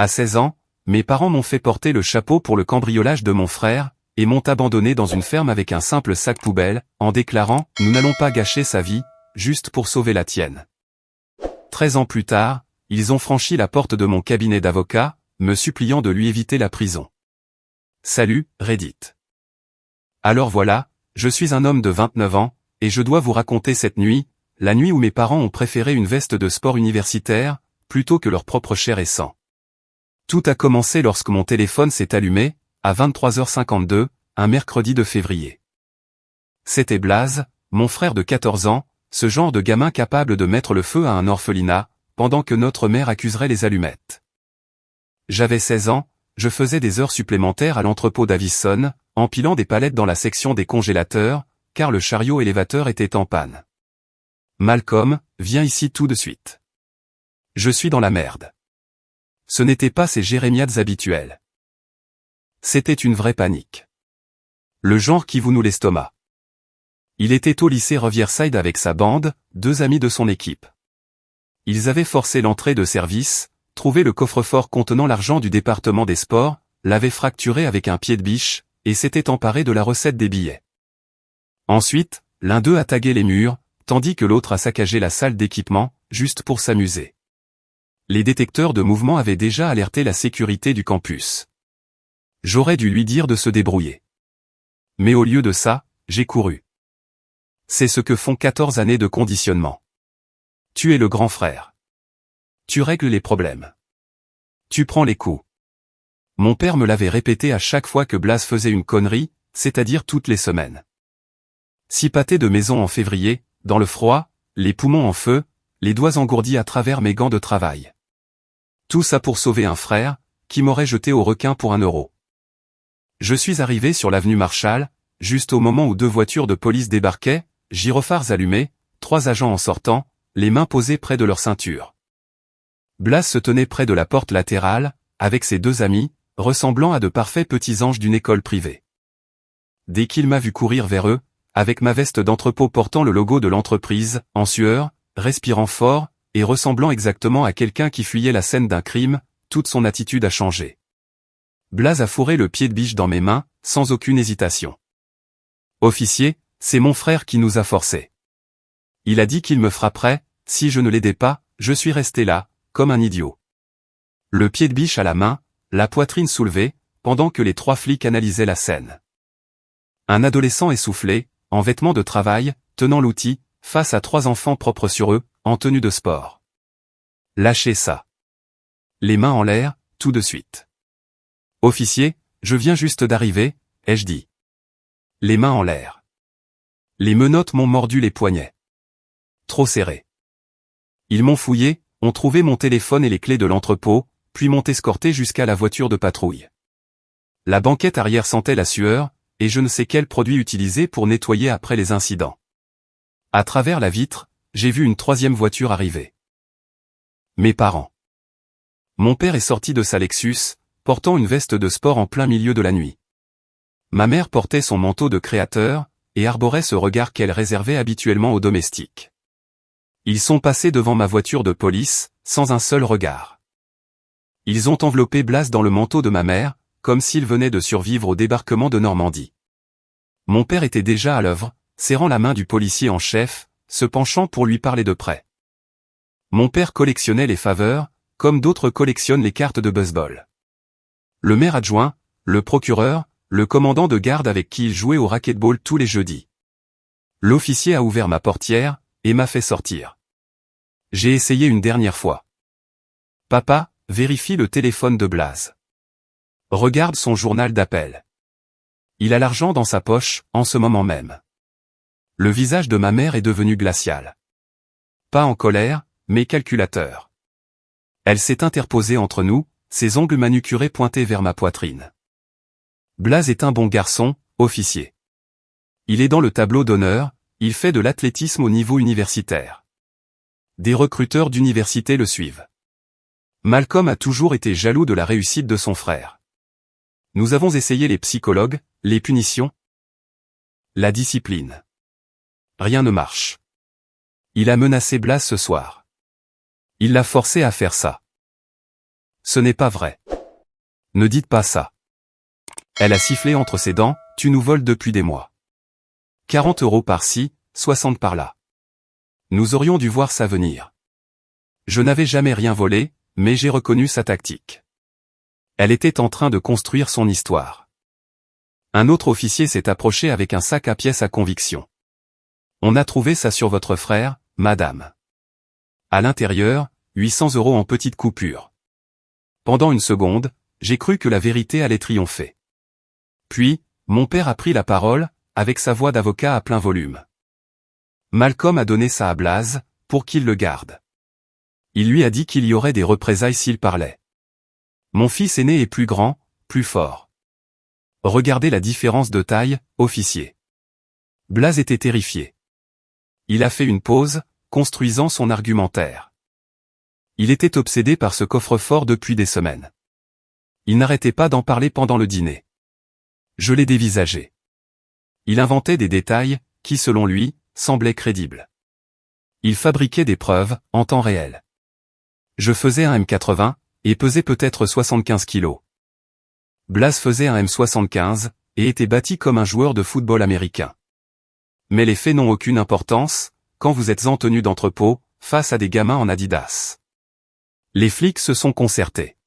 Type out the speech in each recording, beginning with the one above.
À 16 ans, mes parents m'ont fait porter le chapeau pour le cambriolage de mon frère, et m'ont abandonné dans une ferme avec un simple sac poubelle, en déclarant « Nous n'allons pas gâcher sa vie, juste pour sauver la tienne ». 13 ans plus tard, ils ont franchi la porte de mon cabinet d'avocat, me suppliant de lui éviter la prison. Salut, Reddit. Alors voilà, je suis un homme de 29 ans, et je dois vous raconter cette nuit, la nuit où mes parents ont préféré une veste de sport universitaire, plutôt que leur propre chair et sang. Tout a commencé lorsque mon téléphone s'est allumé, à 23h52, un mercredi de février. C'était Blaze, mon frère de 14 ans, ce genre de gamin capable de mettre le feu à un orphelinat, pendant que notre mère accuserait les allumettes. J'avais 16 ans, je faisais des heures supplémentaires à l'entrepôt d'Avison, empilant des palettes dans la section des congélateurs, car le chariot élévateur était en panne. Malcolm, viens ici tout de suite. Je suis dans la merde. Ce n'était pas ces jérémiades habituelles. C'était une vraie panique. Le genre qui vous noue l'estomac. Il était au lycée Riverside avec sa bande, 2 amis de son équipe. Ils avaient forcé l'entrée de service, trouvé le coffre-fort contenant l'argent du département des sports, l'avaient fracturé avec un pied de biche, et s'étaient emparés de la recette des billets. Ensuite, l'un d'eux a tagué les murs, tandis que l'autre a saccagé la salle d'équipement, juste pour s'amuser. Les détecteurs de mouvement avaient déjà alerté la sécurité du campus. J'aurais dû lui dire de se débrouiller. Mais au lieu de ça, j'ai couru. C'est ce que font 14 années de conditionnement. Tu es le grand frère. Tu règles les problèmes. Tu prends les coups. Mon père me l'avait répété à chaque fois que Blaze faisait une connerie, c'est-à-dire toutes les semaines. 6 pâtés de maison en février, dans le froid, les poumons en feu, les doigts engourdis à travers mes gants de travail. Tout ça pour sauver un frère, qui m'aurait jeté au requin pour 1 euro. Je suis arrivé sur l'avenue Marshall, juste au moment où 2 voitures de police débarquaient, gyrophares allumés, 3 agents en sortant, les mains posées près de leur ceinture. Blaze se tenait près de la porte latérale, avec ses 2 amis, ressemblant à de parfaits petits anges d'une école privée. Dès qu'il m'a vu courir vers eux, avec ma veste d'entrepôt portant le logo de l'entreprise, en sueur, respirant fort, et ressemblant exactement à quelqu'un qui fuyait la scène d'un crime, toute son attitude a changé. Blaze a fourré le pied de biche dans mes mains, sans aucune hésitation. Officier, c'est mon frère qui nous a forcés. Il a dit qu'il me frapperait, si je ne l'aidais pas, je suis resté là, comme un idiot. Le pied de biche à la main, la poitrine soulevée, pendant que les 3 flics analysaient la scène. Un adolescent essoufflé, en vêtements de travail, tenant l'outil, face à 3 enfants propres sur eux, en tenue de sport. Lâchez ça. Les mains en l'air, tout de suite. Officier, je viens juste d'arriver, ai-je dit. Les mains en l'air. Les menottes m'ont mordu les poignets. Trop serré. Ils m'ont fouillé, ont trouvé mon téléphone et les clés de l'entrepôt, puis m'ont escorté jusqu'à la voiture de patrouille. La banquette arrière sentait la sueur, et je ne sais quel produit utiliser pour nettoyer après les incidents. À travers la vitre, j'ai vu une 3e voiture arriver. Mes parents. Mon père est sorti de sa Lexus, portant une veste de sport en plein milieu de la nuit. Ma mère portait son manteau de créateur, et arborait ce regard qu'elle réservait habituellement aux domestiques. Ils sont passés devant ma voiture de police, sans un seul regard. Ils ont enveloppé Blaze dans le manteau de ma mère, comme s'il venait de survivre au débarquement de Normandie. Mon père était déjà à l'œuvre, serrant la main du policier en chef, se penchant pour lui parler de près. Mon père collectionnait les faveurs, comme d'autres collectionnent les cartes de baseball. Le maire adjoint, le procureur, le commandant de garde avec qui il jouait au racquetball tous les jeudis. L'officier a ouvert ma portière, et m'a fait sortir. J'ai essayé une dernière fois. Papa, vérifie le téléphone de Blaze. Regarde son journal d'appel. Il a l'argent dans sa poche, en ce moment même. Le visage de ma mère est devenu glacial. Pas en colère, mais calculateur. Elle s'est interposée entre nous, ses ongles manucurés pointés vers ma poitrine. Blaze est un bon garçon, officier. Il est dans le tableau d'honneur, il fait de l'athlétisme au niveau universitaire. Des recruteurs d'université le suivent. Malcolm a toujours été jaloux de la réussite de son frère. Nous avons essayé les psychologues, les punitions, la discipline. Rien ne marche. Il a menacé Blaze ce soir. Il l'a forcé à faire ça. Ce n'est pas vrai. Ne dites pas ça. Elle a sifflé entre ses dents, tu nous voles depuis des mois. 40 € par-ci, 60 par-là. Nous aurions dû voir ça venir. Je n'avais jamais rien volé, mais j'ai reconnu sa tactique. Elle était en train de construire son histoire. Un autre officier s'est approché avec un sac à pièces à conviction. On a trouvé ça sur votre frère, madame. À l'intérieur, 800 € en petites coupures. Pendant une seconde, j'ai cru que la vérité allait triompher. Puis, mon père a pris la parole, avec sa voix d'avocat à plein volume. Malcolm a donné ça à Blaze, pour qu'il le garde. Il lui a dit qu'il y aurait des représailles s'il parlait. Mon fils aîné est plus grand, plus fort. Regardez la différence de taille, officier. Blaze était terrifié. Il a fait une pause, construisant son argumentaire. Il était obsédé par ce coffre-fort depuis des semaines. Il n'arrêtait pas d'en parler pendant le dîner. Je l'ai dévisagé. Il inventait des détails, qui selon lui, semblaient crédibles. Il fabriquait des preuves, en temps réel. Je faisais un M80, et pesais peut-être 75 kilos. Blaze faisait un M75, et était bâti comme un joueur de football américain. Mais les faits n'ont aucune importance, quand vous êtes en tenue d'entrepôt, face à des gamins en Adidas. Les flics se sont concertés.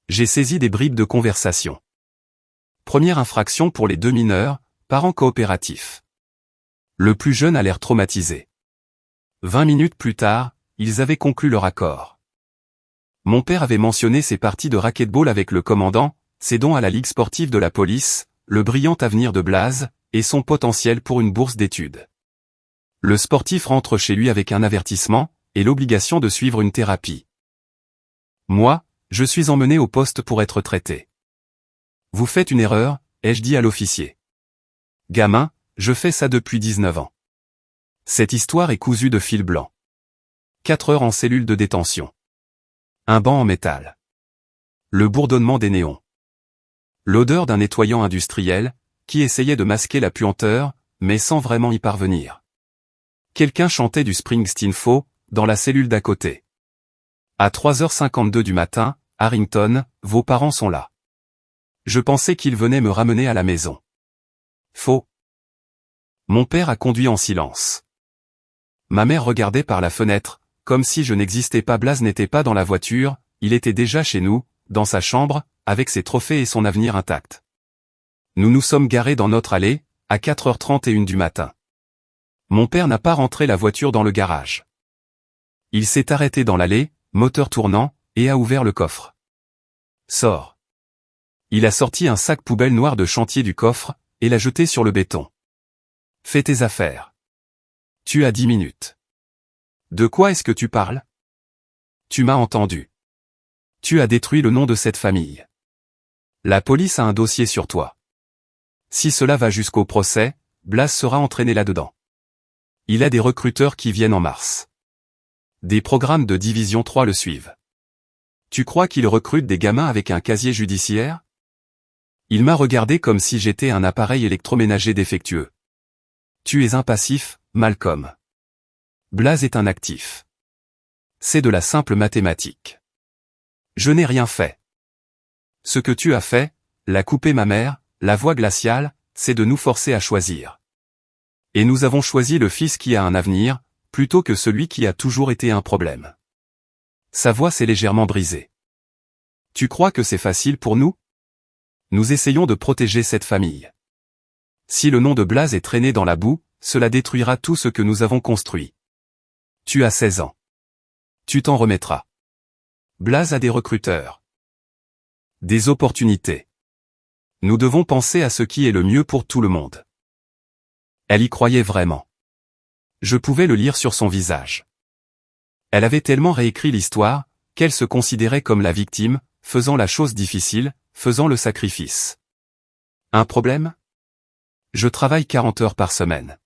J'ai saisi des bribes de conversation. Première infraction pour les 2 mineurs, parents coopératifs. Le plus jeune a l'air traumatisé. 20 minutes plus tard, ils avaient conclu leur accord. Mon père avait mentionné ses parties de racquetball avec le commandant, ses dons à la Ligue sportive de la police, le brillant avenir de Blaze, et son potentiel pour une bourse d'études. Le sportif rentre chez lui avec un avertissement, et l'obligation de suivre une thérapie. Moi, je suis emmené au poste pour être traité. Vous faites une erreur, ai-je dit à l'officier. Gamin, je fais ça depuis 19 ans. Cette histoire est cousue de fil blanc. 4 heures en cellule de détention. Un banc en métal. Le bourdonnement des néons. L'odeur d'un nettoyant industriel, qui essayait de masquer la puanteur, mais sans vraiment y parvenir. Quelqu'un chantait du Springsteen faux, dans la cellule d'à côté. À 3h52 du matin, Harrington, vos parents sont là. Je pensais qu'ils venaient me ramener à la maison. Faux. Mon père a conduit en silence. Ma mère regardait par la fenêtre, comme si je n'existais pas. Blaze n'était pas dans la voiture, il était déjà chez nous, dans sa chambre, avec ses trophées et son avenir intact. Nous nous sommes garés dans notre allée, à 4h31 du matin. Mon père n'a pas rentré la voiture dans le garage. Il s'est arrêté dans l'allée, moteur tournant, et a ouvert le coffre. Sors. Il a sorti un sac poubelle noir de chantier du coffre, et l'a jeté sur le béton. Fais tes affaires. Tu as 10 minutes. De quoi est-ce que tu parles? Tu m'as entendu. Tu as détruit le nom de cette famille. La police a un dossier sur toi. Si cela va jusqu'au procès, Blaze sera entraîné là-dedans. Il a des recruteurs qui viennent en mars. Des programmes de Division 3 le suivent. Tu crois qu'il recrute des gamins avec un casier judiciaire? Il m'a regardé comme si j'étais un appareil électroménager défectueux. Tu es un passif, Malcolm. Blaze est un actif. C'est de la simple mathématique. Je n'ai rien fait. Ce que tu as fait, l'a coupé ma mère, la voie glaciale, c'est de nous forcer à choisir. Et nous avons choisi le fils qui a un avenir, plutôt que celui qui a toujours été un problème. Sa voix s'est légèrement brisée. Tu crois que c'est facile pour nous? Nous essayons de protéger cette famille. Si le nom de Blaze est traîné dans la boue, cela détruira tout ce que nous avons construit. Tu as 16 ans. Tu t'en remettras. Blaze a des recruteurs. Des opportunités. Nous devons penser à ce qui est le mieux pour tout le monde. Elle y croyait vraiment. Je pouvais le lire sur son visage. Elle avait tellement réécrit l'histoire, qu'elle se considérait comme la victime, faisant la chose difficile, faisant le sacrifice. Un problème? Je travaille 40 heures par semaine.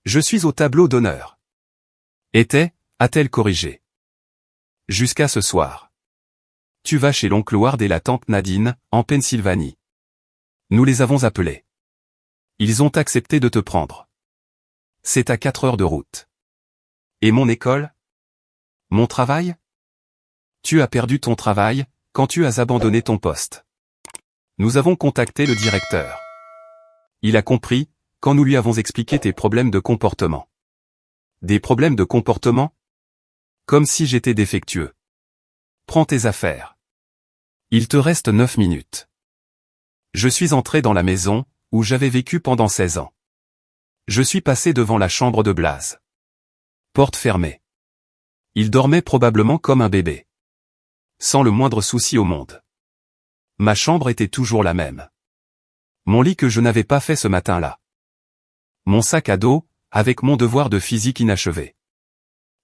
Je suis au tableau d'honneur. A-t-elle corrigé. Jusqu'à ce soir. Tu vas chez l'oncle Ward et la tante Nadine, en Pennsylvanie. Nous les avons appelés. Ils ont accepté de te prendre. C'est à 4 heures de route. Et mon école? Mon travail? Tu as perdu ton travail, quand tu as abandonné ton poste. Nous avons contacté le directeur. Il a compris, quand nous lui avons expliqué tes problèmes de comportement. Des problèmes de comportement? Comme si j'étais défectueux. Prends tes affaires. Il te reste 9 minutes. Je suis entré dans la maison, où j'avais vécu pendant 16 ans. Je suis passé devant la chambre de Blaze. Porte fermée. Il dormait probablement comme un bébé. Sans le moindre souci au monde. Ma chambre était toujours la même. Mon lit que je n'avais pas fait ce matin-là. Mon sac à dos, avec mon devoir de physique inachevé.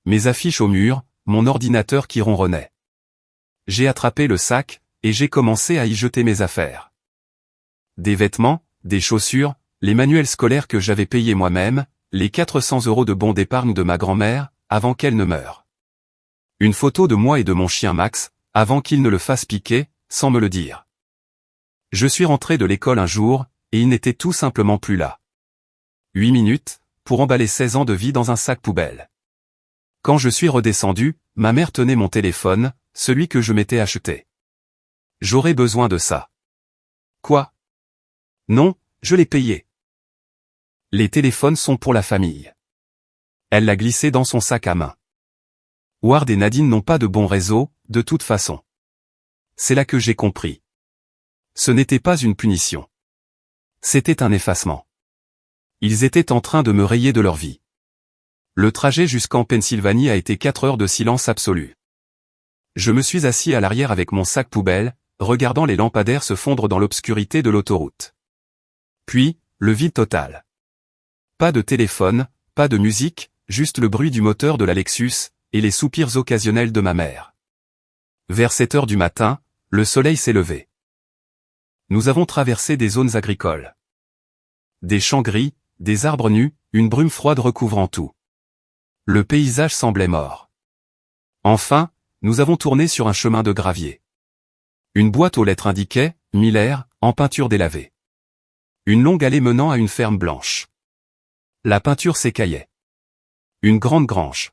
Mes affiches au mur, mon ordinateur qui ronronnait. J'ai attrapé le sac, et j'ai commencé à y jeter mes affaires. Des vêtements, des chaussures, les manuels scolaires que j'avais payés moi-même, les 400 € de bons d'épargne de ma grand-mère, avant qu'elle ne meure. Une photo de moi et de mon chien Max, avant qu'il ne le fasse piquer, sans me le dire. Je suis rentré de l'école un jour, et il n'était tout simplement plus là. 8 minutes, pour emballer 16 ans de vie dans un sac poubelle. Quand je suis redescendu, ma mère tenait mon téléphone, celui que je m'étais acheté. J'aurais besoin de ça. Quoi? Non, je l'ai payé. Les téléphones sont pour la famille. Elle l'a glissé dans son sac à main. Ward et Nadine n'ont pas de bon réseau, de toute façon. C'est là que j'ai compris. Ce n'était pas une punition. C'était un effacement. Ils étaient en train de me rayer de leur vie. Le trajet jusqu'en Pennsylvanie a été 4 heures de silence absolu. Je me suis assis à l'arrière avec mon sac poubelle, regardant les lampadaires se fondre dans l'obscurité de l'autoroute. Puis, le vide total. Pas de téléphone, pas de musique, juste le bruit du moteur de la Lexus, et les soupirs occasionnels de ma mère. Vers 7 heures du matin, le soleil s'est levé. Nous avons traversé des zones agricoles. Des champs gris, des arbres nus, une brume froide recouvrant tout. Le paysage semblait mort. Enfin, nous avons tourné sur un chemin de gravier. Une boîte aux lettres indiquait « Miller » en peinture délavée. Une longue allée menant à une ferme blanche. La peinture s'écaillait. Une grande grange.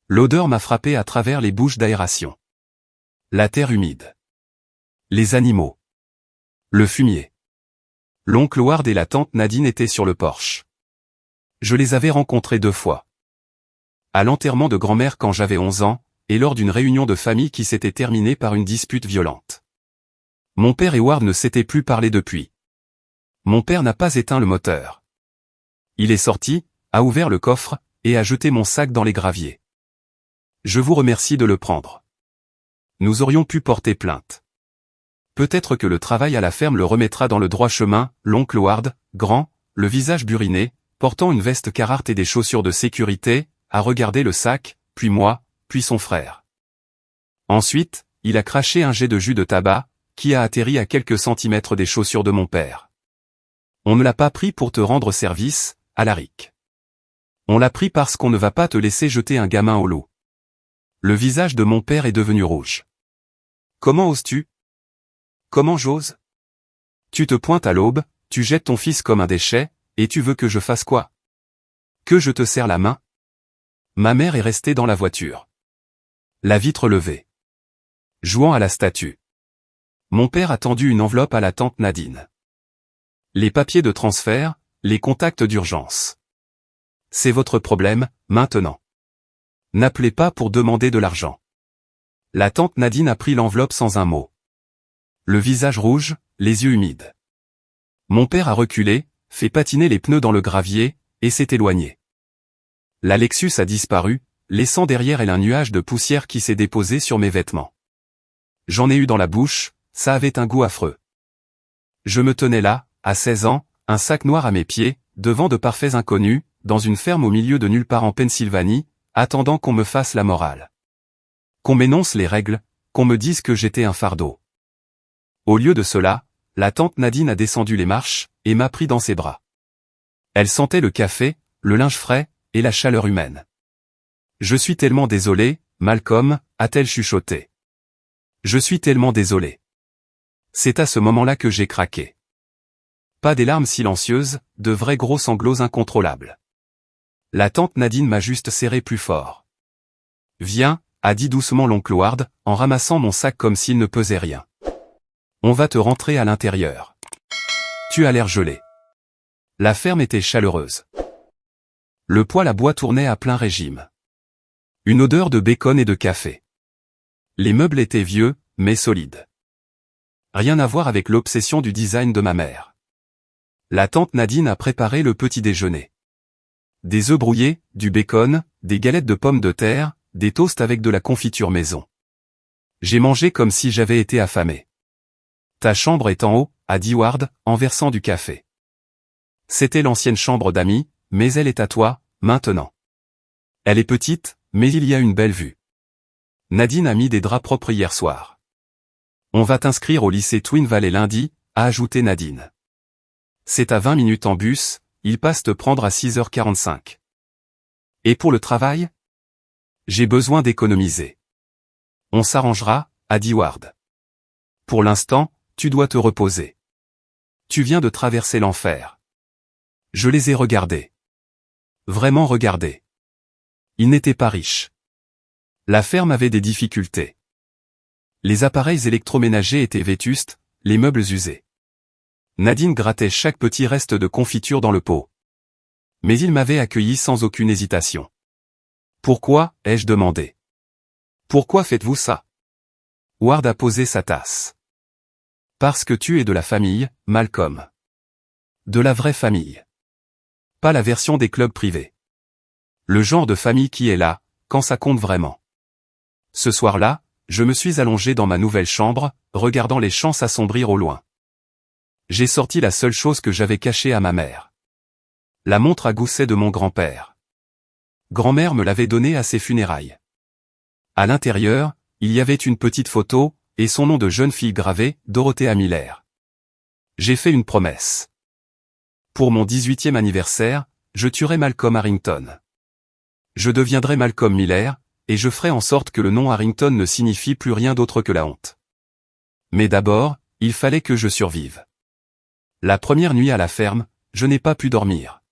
L'odeur m'a frappé à travers les bouches d'aération. La terre humide. Les animaux. Le fumier. L'oncle Ward et la tante Nadine étaient sur le porche. Je les avais rencontrés 2 fois. À l'enterrement de grand-mère quand j'avais 11 ans, et lors d'une réunion de famille qui s'était terminée par une dispute violente. Mon père et Ward ne s'étaient plus parlé depuis. Mon père n'a pas éteint le moteur. Il est sorti, a ouvert le coffre, et a jeté mon sac dans les graviers. Je vous remercie de le prendre. Nous aurions pu porter plainte. Peut-être que le travail à la ferme le remettra dans le droit chemin, l'oncle Ward, grand, le visage buriné, portant une veste Carhartt et des chaussures de sécurité, a regardé le sac, puis moi, puis son frère. Ensuite, il a craché un jet de jus de tabac, qui a atterri à quelques centimètres des chaussures de mon père. On ne l'a pas pris pour te rendre service, Alaric. On l'a pris parce qu'on ne va pas te laisser jeter un gamin au loup. Le visage de mon père est devenu rouge. Comment oses-tu? Comment j'ose? Tu te pointes à l'aube, tu jettes ton fils comme un déchet, et tu veux que je fasse quoi? Que je te serre la main? Ma mère est restée dans la voiture. La vitre levée. Jouant à la statue. Mon père a tendu une enveloppe à la tante Nadine. Les papiers de transfert, les contacts d'urgence. C'est votre problème, maintenant. N'appelez pas pour demander de l'argent. La tante Nadine a pris l'enveloppe sans un mot. Le visage rouge, les yeux humides. Mon père a reculé, fait patiner les pneus dans le gravier, et s'est éloigné. La Lexus a disparu, laissant derrière elle un nuage de poussière qui s'est déposé sur mes vêtements. J'en ai eu dans la bouche, ça avait un goût affreux. Je me tenais là, à 16 ans, un sac noir à mes pieds, devant de parfaits inconnus, dans une ferme au milieu de nulle part en Pennsylvanie, attendant qu'on me fasse la morale. Qu'on m'énonce les règles, qu'on me dise que j'étais un fardeau. Au lieu de cela, la tante Nadine a descendu les marches, et m'a pris dans ses bras. Elle sentait le café, le linge frais, et la chaleur humaine. Je suis tellement désolé, Malcolm, a-t-elle chuchoté. Je suis tellement désolé. C'est à ce moment-là que j'ai craqué. Pas des larmes silencieuses, de vrais gros sanglots incontrôlables. La tante Nadine m'a juste serré plus fort. Viens, a dit doucement l'oncle Ward, en ramassant mon sac comme s'il ne pesait rien. On va te rentrer à l'intérieur. Tu as l'air gelé. La ferme était chaleureuse. Le poêle à bois tournait à plein régime. Une odeur de bacon et de café. Les meubles étaient vieux, mais solides. Rien à voir avec l'obsession du design de ma mère. La tante Nadine a préparé le petit déjeuner. Des œufs brouillés, du bacon, des galettes de pommes de terre, des toasts avec de la confiture maison. J'ai mangé comme si j'avais été affamé. Ta chambre est en haut, a dit Ward, en versant du café. C'était l'ancienne chambre d'amis, mais elle est à toi, maintenant. Elle est petite, mais il y a une belle vue. Nadine a mis des draps propres hier soir. On va t'inscrire au lycée Twin Valley lundi, a ajouté Nadine. C'est à 20 minutes en bus, il passe te prendre à 6h45. Et pour le travail? J'ai besoin d'économiser. On s'arrangera, a dit Ward. Pour l'instant, tu dois te reposer. Tu viens de traverser l'enfer. Je les ai regardés. Vraiment regardés. Ils n'étaient pas riches. La ferme avait des difficultés. Les appareils électroménagers étaient vétustes, les meubles usés. Nadine grattait chaque petit reste de confiture dans le pot. Mais il m'avait accueilli sans aucune hésitation. Pourquoi, ai-je demandé. Pourquoi faites-vous ça? Ward a posé sa tasse. Parce que tu es de la famille, Malcolm. De la vraie famille. Pas la version des clubs privés. Le genre de famille qui est là, quand ça compte vraiment. Ce soir-là, je me suis allongé dans ma nouvelle chambre, regardant les champs s'assombrir au loin. J'ai sorti la seule chose que j'avais cachée à ma mère. La montre à gousset de mon grand-père. Grand-mère me l'avait donnée à ses funérailles. À l'intérieur, il y avait une petite photo, et son nom de jeune fille gravé, Dorothea Miller. J'ai fait une promesse. Pour mon 18e anniversaire, je tuerai Malcolm Harrington. Je deviendrai Malcolm Miller, et je ferai en sorte que le nom Harrington ne signifie plus rien d'autre que la honte. Mais d'abord, il fallait que je survive. La première nuit à la ferme, je n'ai pas pu dormir.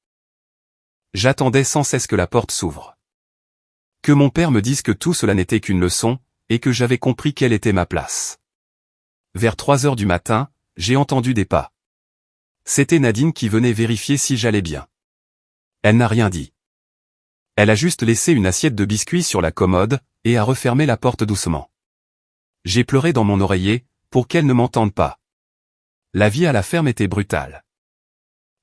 J'attendais sans cesse que la porte s'ouvre. Que mon père me dise que tout cela n'était qu'une leçon, et que j'avais compris quelle était ma place. Vers 3 heures du matin, j'ai entendu des pas. C'était Nadine qui venait vérifier si j'allais bien. Elle n'a rien dit. Elle a juste laissé une assiette de biscuits sur la commode, et a refermé la porte doucement. J'ai pleuré dans mon oreiller, pour qu'elle ne m'entende pas. La vie à la ferme était brutale.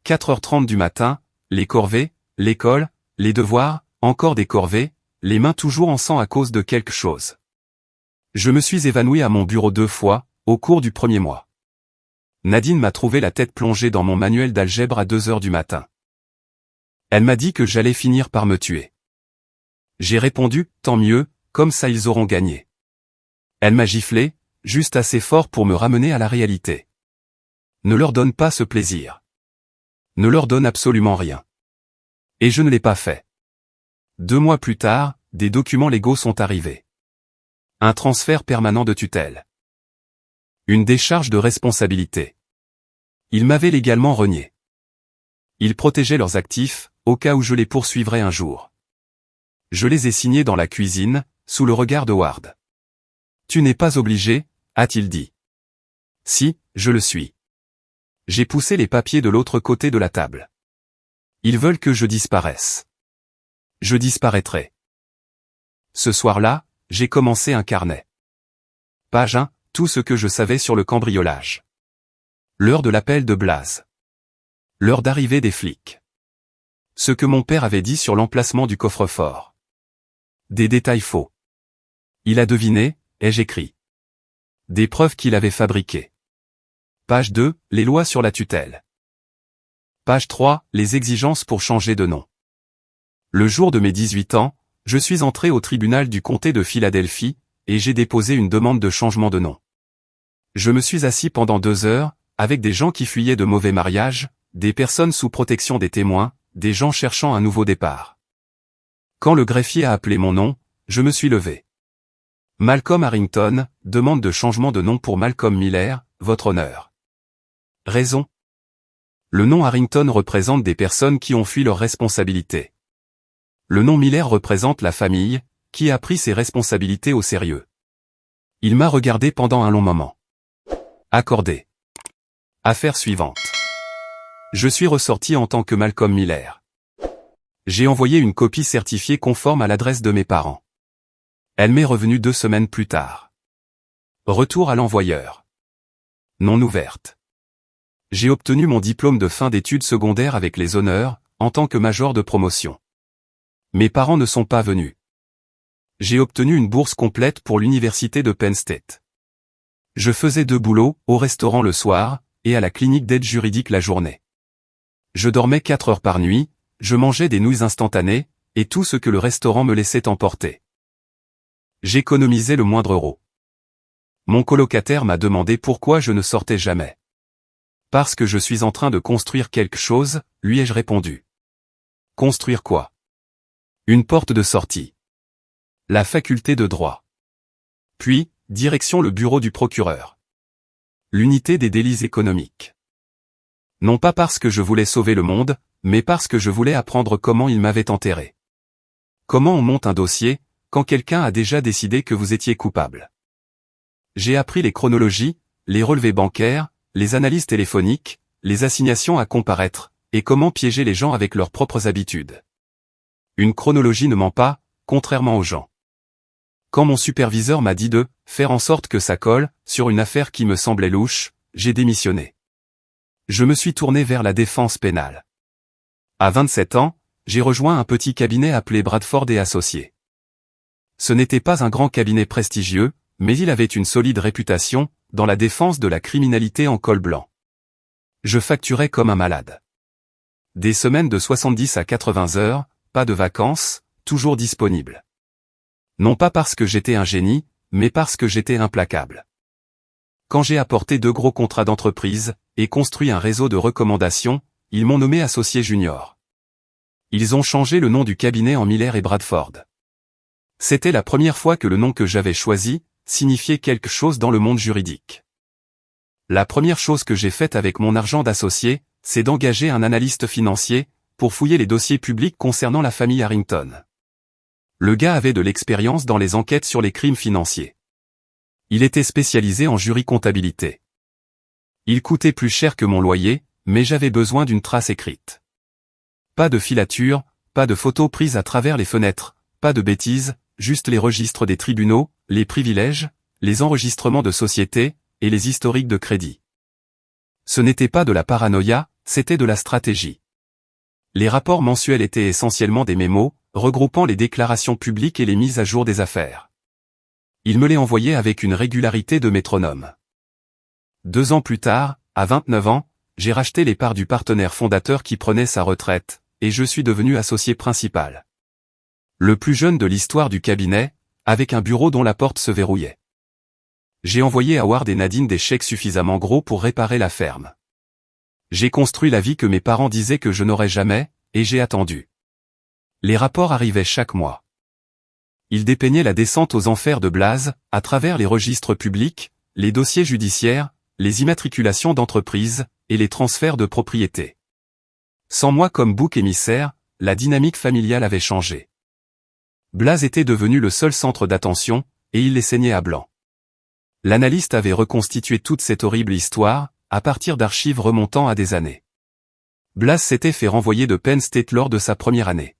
4h30 du matin, les corvées, l'école, les devoirs, encore des corvées, les mains toujours en sang à cause de quelque chose. Je me suis évanoui à mon bureau 2 fois, au cours du premier mois. Nadine m'a trouvé la tête plongée dans mon manuel d'algèbre à 2 heures du matin. Elle m'a dit que j'allais finir par me tuer. J'ai répondu, tant mieux, comme ça ils auront gagné. Elle m'a giflé, juste assez fort pour me ramener à la réalité. Ne leur donne pas ce plaisir. Ne leur donne absolument rien. Et je ne l'ai pas fait. 2 mois plus tard, des documents légaux sont arrivés. Un transfert permanent de tutelle. Une décharge de responsabilité. Ils m'avaient légalement renié. Ils protégeaient leurs actifs, au cas où je les poursuivrais un jour. Je les ai signés dans la cuisine, sous le regard de Ward. Tu n'es pas obligé, a-t-il dit. Si, je le suis. J'ai poussé les papiers de l'autre côté de la table. Ils veulent que je disparaisse. Je disparaîtrai. Ce soir-là, j'ai commencé un carnet. Page 1, tout ce que je savais sur le cambriolage. L'heure de l'appel de Blaze. L'heure d'arrivée des flics. Ce que mon père avait dit sur l'emplacement du coffre-fort. Des détails faux. Il a deviné, ai-je écrit. Des preuves qu'il avait fabriquées. Page 2, les lois sur la tutelle. Page 3, les exigences pour changer de nom. Le jour de mes 18 ans, je suis entré au tribunal du comté de Philadelphie, et j'ai déposé une demande de changement de nom. Je me suis assis pendant 2 heures, avec des gens qui fuyaient de mauvais mariages, des personnes sous protection des témoins, des gens cherchant un nouveau départ. Quand le greffier a appelé mon nom, je me suis levé. Malcolm Harrington, demande de changement de nom pour Malcolm Miller, votre honneur. Raison. Le nom Harrington représente des personnes qui ont fui leurs responsabilités. Le nom Miller représente la famille, qui a pris ses responsabilités au sérieux. Il m'a regardé pendant un long moment. Accordé. Affaire suivante. Je suis ressorti en tant que Malcolm Miller. J'ai envoyé une copie certifiée conforme à l'adresse de mes parents. Elle m'est revenue 2 semaines plus tard. Retour à l'envoyeur. Non ouverte. J'ai obtenu mon diplôme de fin d'études secondaires avec les honneurs, en tant que major de promotion. Mes parents ne sont pas venus. J'ai obtenu une bourse complète pour l'université de Penn State. Je faisais 2 boulots, au restaurant le soir, et à la clinique d'aide juridique la journée. Je dormais 4 heures par nuit, je mangeais des nouilles instantanées, et tout ce que le restaurant me laissait emporter. J'économisais le moindre euro. Mon colocataire m'a demandé pourquoi je ne sortais jamais. Parce que je suis en train de construire quelque chose, lui ai-je répondu. Construire quoi? Une porte de sortie. La faculté de droit. Puis, direction le bureau du procureur. L'unité des délits économiques. Non pas parce que je voulais sauver le monde, mais parce que je voulais apprendre comment il m'avait enterré. Comment on monte un dossier, quand quelqu'un a déjà décidé que vous étiez coupable. J'ai appris les chronologies, les relevés bancaires, les analyses téléphoniques, les assignations à comparaître, et comment piéger les gens avec leurs propres habitudes. Une chronologie ne ment pas, contrairement aux gens. Quand mon superviseur m'a dit de faire en sorte que ça colle, sur une affaire qui me semblait louche, j'ai démissionné. Je me suis tourné vers la défense pénale. À 27 ans, j'ai rejoint un petit cabinet appelé Bradford et Associés. Ce n'était pas un grand cabinet prestigieux, mais il avait une solide réputation, dans la défense de la criminalité en col blanc. Je facturais comme un malade. Des semaines de 70 à 80 heures, pas de vacances, toujours disponible. Non pas parce que j'étais un génie, mais parce que j'étais implacable. Quand j'ai apporté 2 gros contrats d'entreprise, et construit un réseau de recommandations, ils m'ont nommé associé junior. Ils ont changé le nom du cabinet en Miller et Bradford. C'était la première fois que le nom que j'avais choisi, signifiait quelque chose dans le monde juridique. La première chose que j'ai faite avec mon argent d'associé, c'est d'engager un analyste financier, pour fouiller les dossiers publics concernant la famille Harrington. Le gars avait de l'expérience dans les enquêtes sur les crimes financiers. Il était spécialisé en jury-comptabilité. Il coûtait plus cher que mon loyer, mais j'avais besoin d'une trace écrite. Pas de filature, pas de photos prises à travers les fenêtres, pas de bêtises, juste les registres des tribunaux, les privilèges, les enregistrements de société, et les historiques de crédit. Ce n'était pas de la paranoïa, c'était de la stratégie. Les rapports mensuels étaient essentiellement des mémos, regroupant les déclarations publiques et les mises à jour des affaires. Il me les envoyait avec une régularité de métronome. 2 ans plus tard, à 29 ans, j'ai racheté les parts du partenaire fondateur qui prenait sa retraite, et je suis devenu associé principal. Le plus jeune de l'histoire du cabinet, avec un bureau dont la porte se verrouillait. J'ai envoyé à Howard et Nadine des chèques suffisamment gros pour réparer la ferme. J'ai construit la vie que mes parents disaient que je n'aurais jamais, et j'ai attendu. Les rapports arrivaient chaque mois. Ils dépeignaient la descente aux enfers de Blaze, à travers les registres publics, les dossiers judiciaires, les immatriculations d'entreprises, et les transferts de propriété. Sans moi comme bouc émissaire, la dynamique familiale avait changé. Blaze était devenu le seul centre d'attention, et il les saignait à blanc. L'analyste avait reconstitué toute cette horrible histoire, à partir d'archives remontant à des années. Blaze s'était fait renvoyer de Penn State lors de sa première année.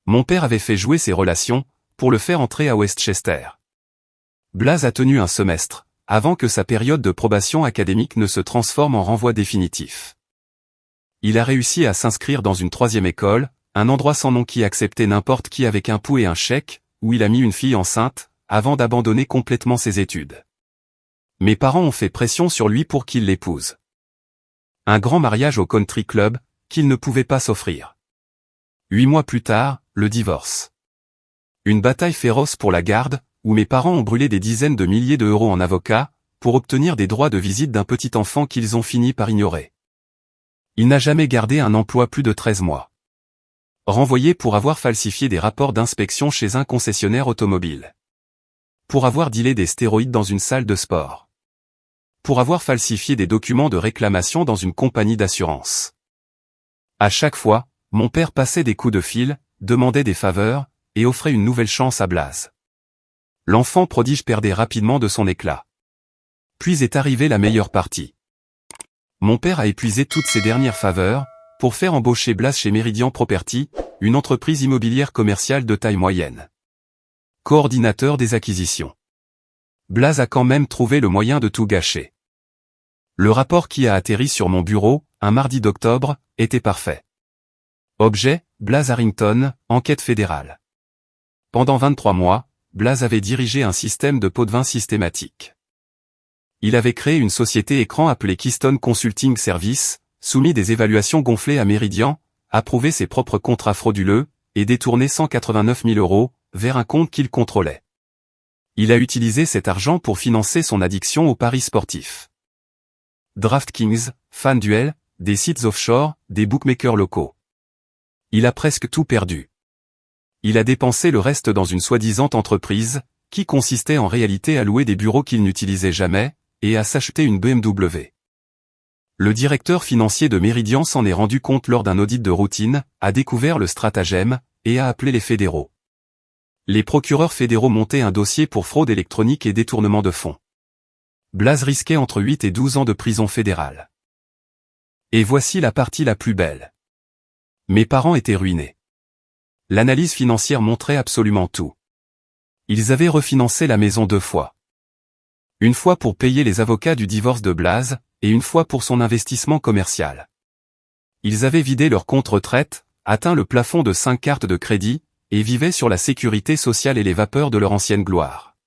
Mon père avait fait jouer ses relations, pour le faire entrer à Westchester. Blaze a tenu un semestre, avant que sa période de probation académique ne se transforme en renvoi définitif. Il a réussi à s'inscrire dans une 3e école, un endroit sans nom qui acceptait n'importe qui avec un pouls et un chèque, où il a mis une fille enceinte, avant d'abandonner complètement ses études. Mes parents ont fait pression sur lui pour qu'il l'épouse. Un grand mariage au country club, qu'il ne pouvait pas s'offrir. 8 mois plus tard, le divorce. Une bataille féroce pour la garde, où mes parents ont brûlé des dizaines de milliers d'euros en avocats, pour obtenir des droits de visite d'un petit enfant qu'ils ont fini par ignorer. Il n'a jamais gardé un emploi plus de 13 mois. Renvoyé pour avoir falsifié des rapports d'inspection chez un concessionnaire automobile. Pour avoir dealé des stéroïdes dans une salle de sport. Pour avoir falsifié des documents de réclamation dans une compagnie d'assurance. À chaque fois, mon père passait des coups de fil, demandait des faveurs, et offrait une nouvelle chance à Blaze. L'enfant prodige perdait rapidement de son éclat. Puis est arrivée la meilleure partie. Mon père a épuisé toutes ses dernières faveurs, pour faire embaucher Blaze chez Meridian Property, une entreprise immobilière commerciale de taille moyenne. Coordinateur des acquisitions. Blaze a quand même trouvé le moyen de tout gâcher. Le rapport qui a atterri sur mon bureau, un mardi d'octobre, était parfait. Objet, Blaze Harrington, enquête fédérale. Pendant 23 mois, Blaze avait dirigé un système de pots de vin systématique. Il avait créé une société écran appelée Keystone Consulting Service, soumis des évaluations gonflées à Meridian, approuvé ses propres contrats frauduleux, et détourné 189 000 € vers un compte qu'il contrôlait. Il a utilisé cet argent pour financer son addiction aux paris sportifs. DraftKings, FanDuel, des sites offshore, des bookmakers locaux. Il a presque tout perdu. Il a dépensé le reste dans une soi-disant entreprise, qui consistait en réalité à louer des bureaux qu'il n'utilisait jamais, et à s'acheter une BMW. Le directeur financier de Meridian s'en est rendu compte lors d'un audit de routine, a découvert le stratagème, et a appelé les fédéraux. Les procureurs fédéraux montaient un dossier pour fraude électronique et détournement de fonds. Blaze risquait entre 8 et 12 ans de prison fédérale. Et voici la partie la plus belle. Mes parents étaient ruinés. L'analyse financière montrait absolument tout. Ils avaient refinancé la maison 2 fois. Une fois pour payer les avocats du divorce de Blaze, et une fois pour son investissement commercial. Ils avaient vidé leur compte retraite, atteint le plafond de 5 cartes de crédit, et vivaient sur la sécurité sociale et les vapeurs de leur ancienne gloire.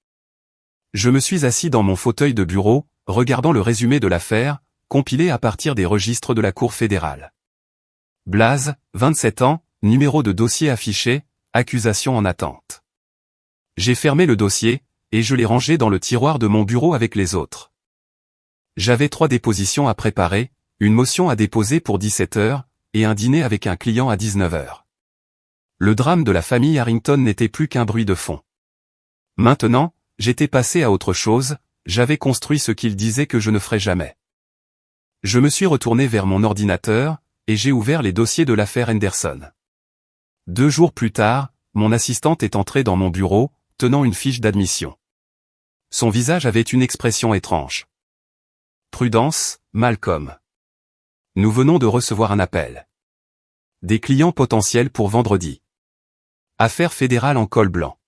Je me suis assis dans mon fauteuil de bureau, regardant le résumé de l'affaire, compilé à partir des registres de la Cour fédérale. Blaze, 27 ans, numéro de dossier affiché, accusation en attente. J'ai fermé le dossier, et je l'ai rangé dans le tiroir de mon bureau avec les autres. J'avais 3 dépositions à préparer, une motion à déposer pour 17 h, et un dîner avec un client à 19 h. Le drame de la famille Harrington n'était plus qu'un bruit de fond. Maintenant, j'étais passé à autre chose, j'avais construit ce qu'il disait que je ne ferais jamais. Je me suis retourné vers mon ordinateur, et j'ai ouvert les dossiers de l'affaire Henderson. 2 jours plus tard, mon assistante est entrée dans mon bureau, tenant une fiche d'admission. Son visage avait une expression étrange. Prudence, Malcolm. Nous venons de recevoir un appel. Des clients potentiels pour vendredi. Affaire fédérale en col blanc.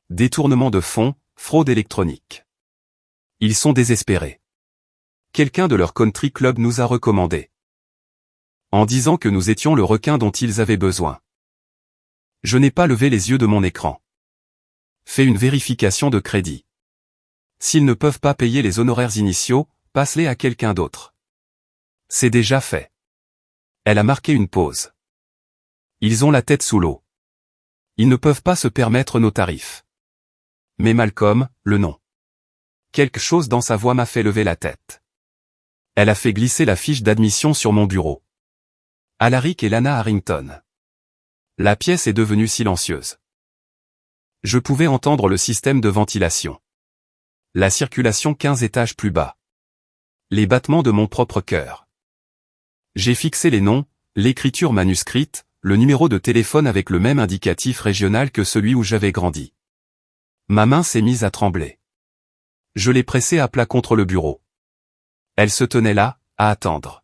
Détournement de fonds, fraude électronique. Ils sont désespérés. Quelqu'un de leur country club nous a recommandé. En disant que nous étions le requin dont ils avaient besoin. Je n'ai pas levé les yeux de mon écran. Fais une vérification de crédit. S'ils ne peuvent pas payer les honoraires initiaux, passe-les à quelqu'un d'autre. C'est déjà fait. Elle a marqué une pause. Ils ont la tête sous l'eau. Ils ne peuvent pas se permettre nos tarifs. Mais Malcolm, le nom. Quelque chose dans sa voix m'a fait lever la tête. Elle a fait glisser la fiche d'admission sur mon bureau. Alaric et Lana Harrington. La pièce est devenue silencieuse. Je pouvais entendre le système de ventilation. La circulation 15 étages plus bas. Les battements de mon propre cœur. J'ai fixé les noms, l'écriture manuscrite, le numéro de téléphone avec le même indicatif régional que celui où j'avais grandi. Ma main s'est mise à trembler. Je l'ai pressée à plat contre le bureau. Elle se tenait là, à attendre.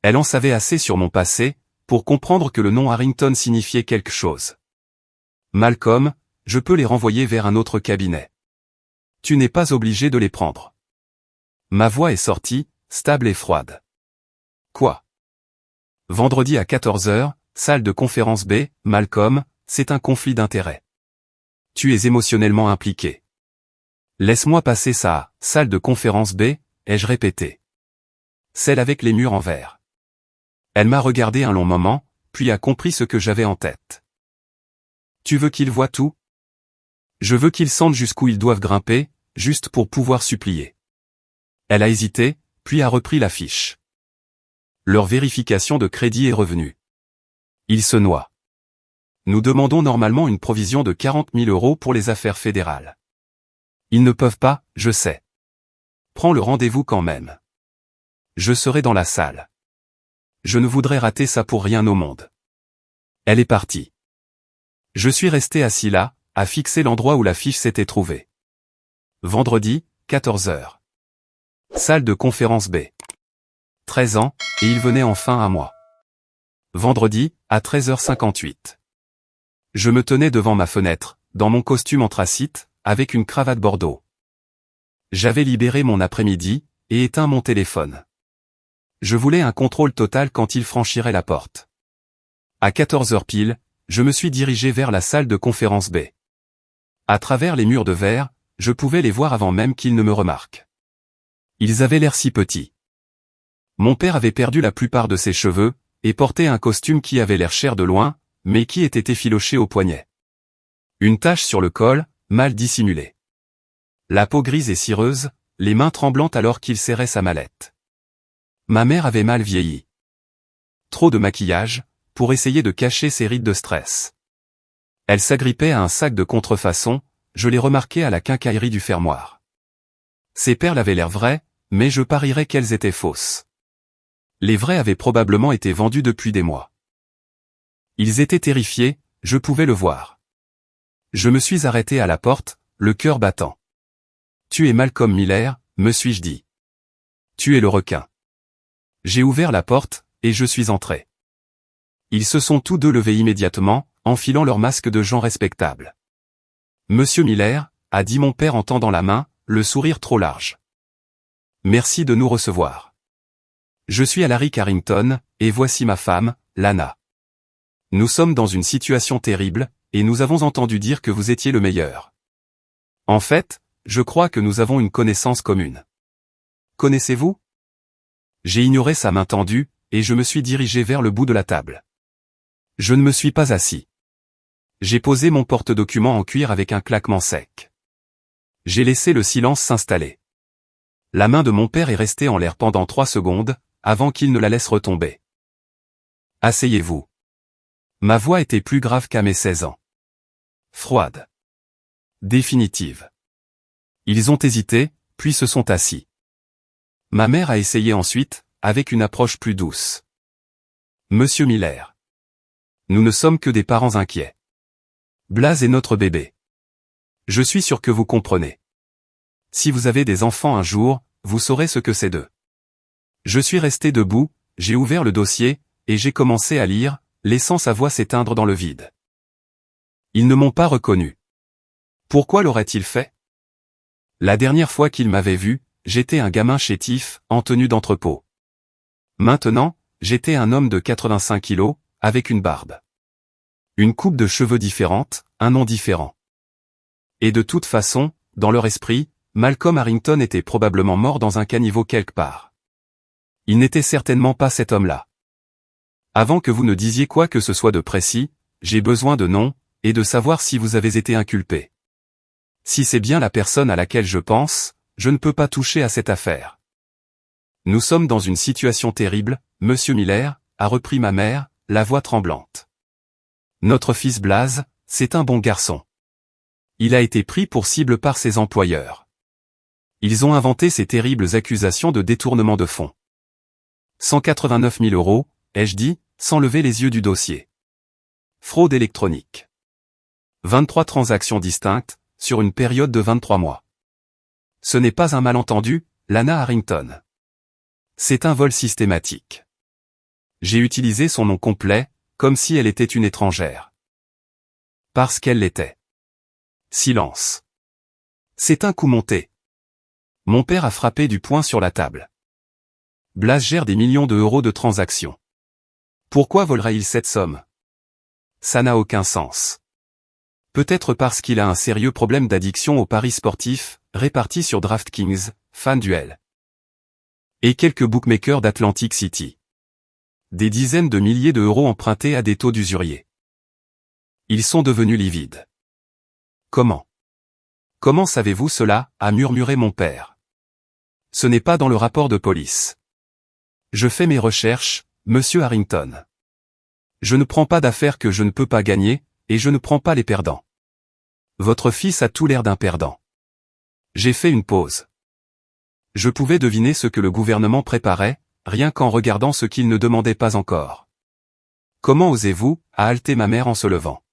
Elle en savait assez sur mon passé, pour comprendre que le nom Harrington signifiait quelque chose. Malcolm, je peux les renvoyer vers un autre cabinet. Tu n'es pas obligé de les prendre. Ma voix est sortie, stable et froide. Quoi? Vendredi à 14 h, salle de conférence B, Malcolm, c'est un conflit d'intérêts. Tu es émotionnellement impliqué. Laisse-moi passer ça, salle de conférence B, ai-je répété. Celle avec les murs en verre. Elle m'a regardé un long moment, puis a compris ce que j'avais en tête. Tu veux qu'ils voient tout? Je veux qu'ils sentent jusqu'où ils doivent grimper, juste pour pouvoir supplier. Elle a hésité, puis a repris la fiche. Leur vérification de crédit est revenue. Ils se noient. Nous demandons normalement une provision de 40 000 € pour les affaires fédérales. Ils ne peuvent pas, je sais. Prends le rendez-vous quand même. Je serai dans la salle. Je ne voudrais rater ça pour rien au monde. Elle est partie. Je suis resté assis là, à fixer l'endroit où la fiche s'était trouvée. Vendredi, 14 heures. Salle de conférence B. 13 ans, et il venait enfin à moi. Vendredi, à 13h58. Je me tenais devant ma fenêtre, dans mon costume anthracite, avec une cravate bordeaux. J'avais libéré mon après-midi, et éteint mon téléphone. Je voulais un contrôle total quand il franchirait la porte. À 14h pile, je me suis dirigé vers la salle de conférence B. À travers les murs de verre, je pouvais les voir avant même qu'ils ne me remarquent. Ils avaient l'air si petits. Mon père avait perdu la plupart de ses cheveux, et portait un costume qui avait l'air cher de loin, mais qui était effiloché au poignet. Une tache sur le col, mal dissimulée. La peau grise et cireuse, les mains tremblantes alors qu'il serrait sa mallette. Ma mère avait mal vieilli. Trop de maquillage, pour essayer de cacher ses rides de stress. Elle s'agrippait à un sac de contrefaçon, je l'ai remarqué à la quincaillerie du fermoir. Ses perles avaient l'air vraies, mais je parierais qu'elles étaient fausses. Les vraies avaient probablement été vendues depuis des mois. Ils étaient terrifiés, je pouvais le voir. Je me suis arrêté à la porte, le cœur battant. « Tu es Malcolm Miller », me suis-je dit. « Tu es le requin. » J'ai ouvert la porte, et je suis entré. Ils se sont tous deux levés immédiatement, enfilant leurs masques de gens respectables. « Monsieur Miller », a dit mon père en tendant la main, le sourire trop large. « Merci de nous recevoir. Je suis Alaric Harrington, et voici ma femme, Lana. Nous sommes dans une situation terrible, et nous avons entendu dire que vous étiez le meilleur. En fait, je crois que nous avons une connaissance commune. Connaissez-vous ? J'ai ignoré sa main tendue, et je me suis dirigé vers le bout de la table. Je ne me suis pas assis. J'ai posé mon porte-document en cuir avec un claquement sec. J'ai laissé le silence s'installer. La main de mon père est restée en l'air pendant 3 secondes, avant qu'il ne la laisse retomber. Asseyez-vous. Ma voix était plus grave qu'à mes 16 ans. Froide. Définitive. Ils ont hésité, puis se sont assis. Ma mère a essayé ensuite, avec une approche plus douce. Monsieur Miller. Nous ne sommes que des parents inquiets. Blaze est notre bébé. Je suis sûr que vous comprenez. Si vous avez des enfants un jour, vous saurez ce que c'est d'eux. Je suis resté debout, j'ai ouvert le dossier, et j'ai commencé à lire, laissant sa voix s'éteindre dans le vide. Ils ne m'ont pas reconnu. Pourquoi l'auraient-ils fait ? La dernière fois qu'ils m'avaient vu, j'étais un gamin chétif, en tenue d'entrepôt. Maintenant, j'étais un homme de 85 kilos, avec une barbe. Une coupe de cheveux différente, un nom différent. Et de toute façon, dans leur esprit, Malcolm Harrington était probablement mort dans un caniveau quelque part. Il n'était certainement pas cet homme-là. Avant que vous ne disiez quoi que ce soit de précis, j'ai besoin de noms, et de savoir si vous avez été inculpé. Si c'est bien la personne à laquelle je pense, je ne peux pas toucher à cette affaire. Nous sommes dans une situation terrible, monsieur Miller, a repris ma mère, la voix tremblante. Notre fils Blaze, c'est un bon garçon. Il a été pris pour cible par ses employeurs. Ils ont inventé ces terribles accusations de détournement de fonds. 189 000 €, ai-je dit, sans lever les yeux du dossier. Fraude électronique. 23 transactions distinctes, sur une période de 23 mois. Ce n'est pas un malentendu, Lana Harrington. C'est un vol systématique. J'ai utilisé son nom complet, comme si elle était une étrangère. Parce qu'elle l'était. Silence. C'est un coup monté. Mon père a frappé du poing sur la table. Blaze gère des millions d'euros de transactions. Pourquoi volerait-il cette somme ? Ça n'a aucun sens. Peut-être parce qu'il a un sérieux problème d'addiction aux paris sportifs, répartis sur DraftKings, FanDuel. Et quelques bookmakers d'Atlantic City. Des dizaines de milliers d'euros empruntés à des taux d'usurier. Ils sont devenus livides. Comment ? Comment savez-vous cela ? A murmuré mon père. Ce n'est pas dans le rapport de police. Je fais mes recherches, monsieur Harrington. Je ne prends pas d'affaires que je ne peux pas gagner, et je ne prends pas les perdants. Votre fils a tout l'air d'un perdant. J'ai fait une pause. Je pouvais deviner ce que le gouvernement préparait, rien qu'en regardant ce qu'il ne demandait pas encore. Comment osez-vous ? A haleté ma mère en se levant.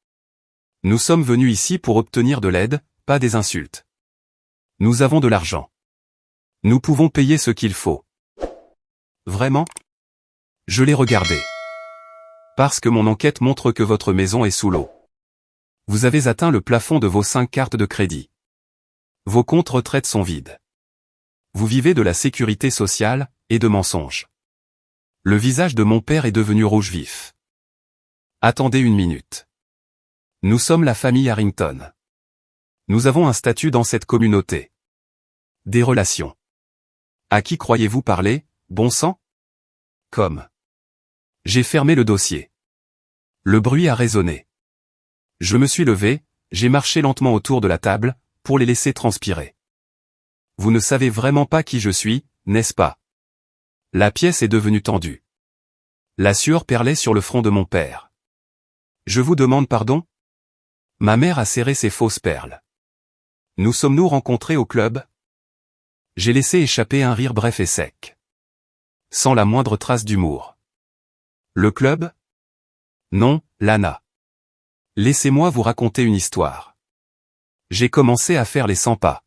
Nous sommes venus ici pour obtenir de l'aide, pas des insultes. Nous avons de l'argent. Nous pouvons payer ce qu'il faut. Vraiment? Je l'ai regardé. Parce que mon enquête montre que votre maison est sous l'eau. Vous avez atteint le plafond de vos 5 cartes de crédit. Vos comptes retraite sont vides. Vous vivez de la sécurité sociale, et de mensonges. Le visage de mon père est devenu rouge vif. Attendez une minute. Nous sommes la famille Harrington. Nous avons un statut dans cette communauté. Des relations. À qui croyez-vous parler, bon sang? Comme. J'ai fermé le dossier. Le bruit a résonné. Je me suis levé, j'ai marché lentement autour de la table, pour les laisser transpirer. Vous ne savez vraiment pas qui je suis, n'est-ce pas? La pièce est devenue tendue. La sueur perlait sur le front de mon père. Je vous demande pardon? Ma mère a serré ses fausses perles. Nous sommes-nous rencontrés au club? J'ai laissé échapper un rire bref et sec. Sans la moindre trace d'humour. Le club? Non, Lana. Laissez-moi vous raconter une histoire. J'ai commencé à faire les 100 pas.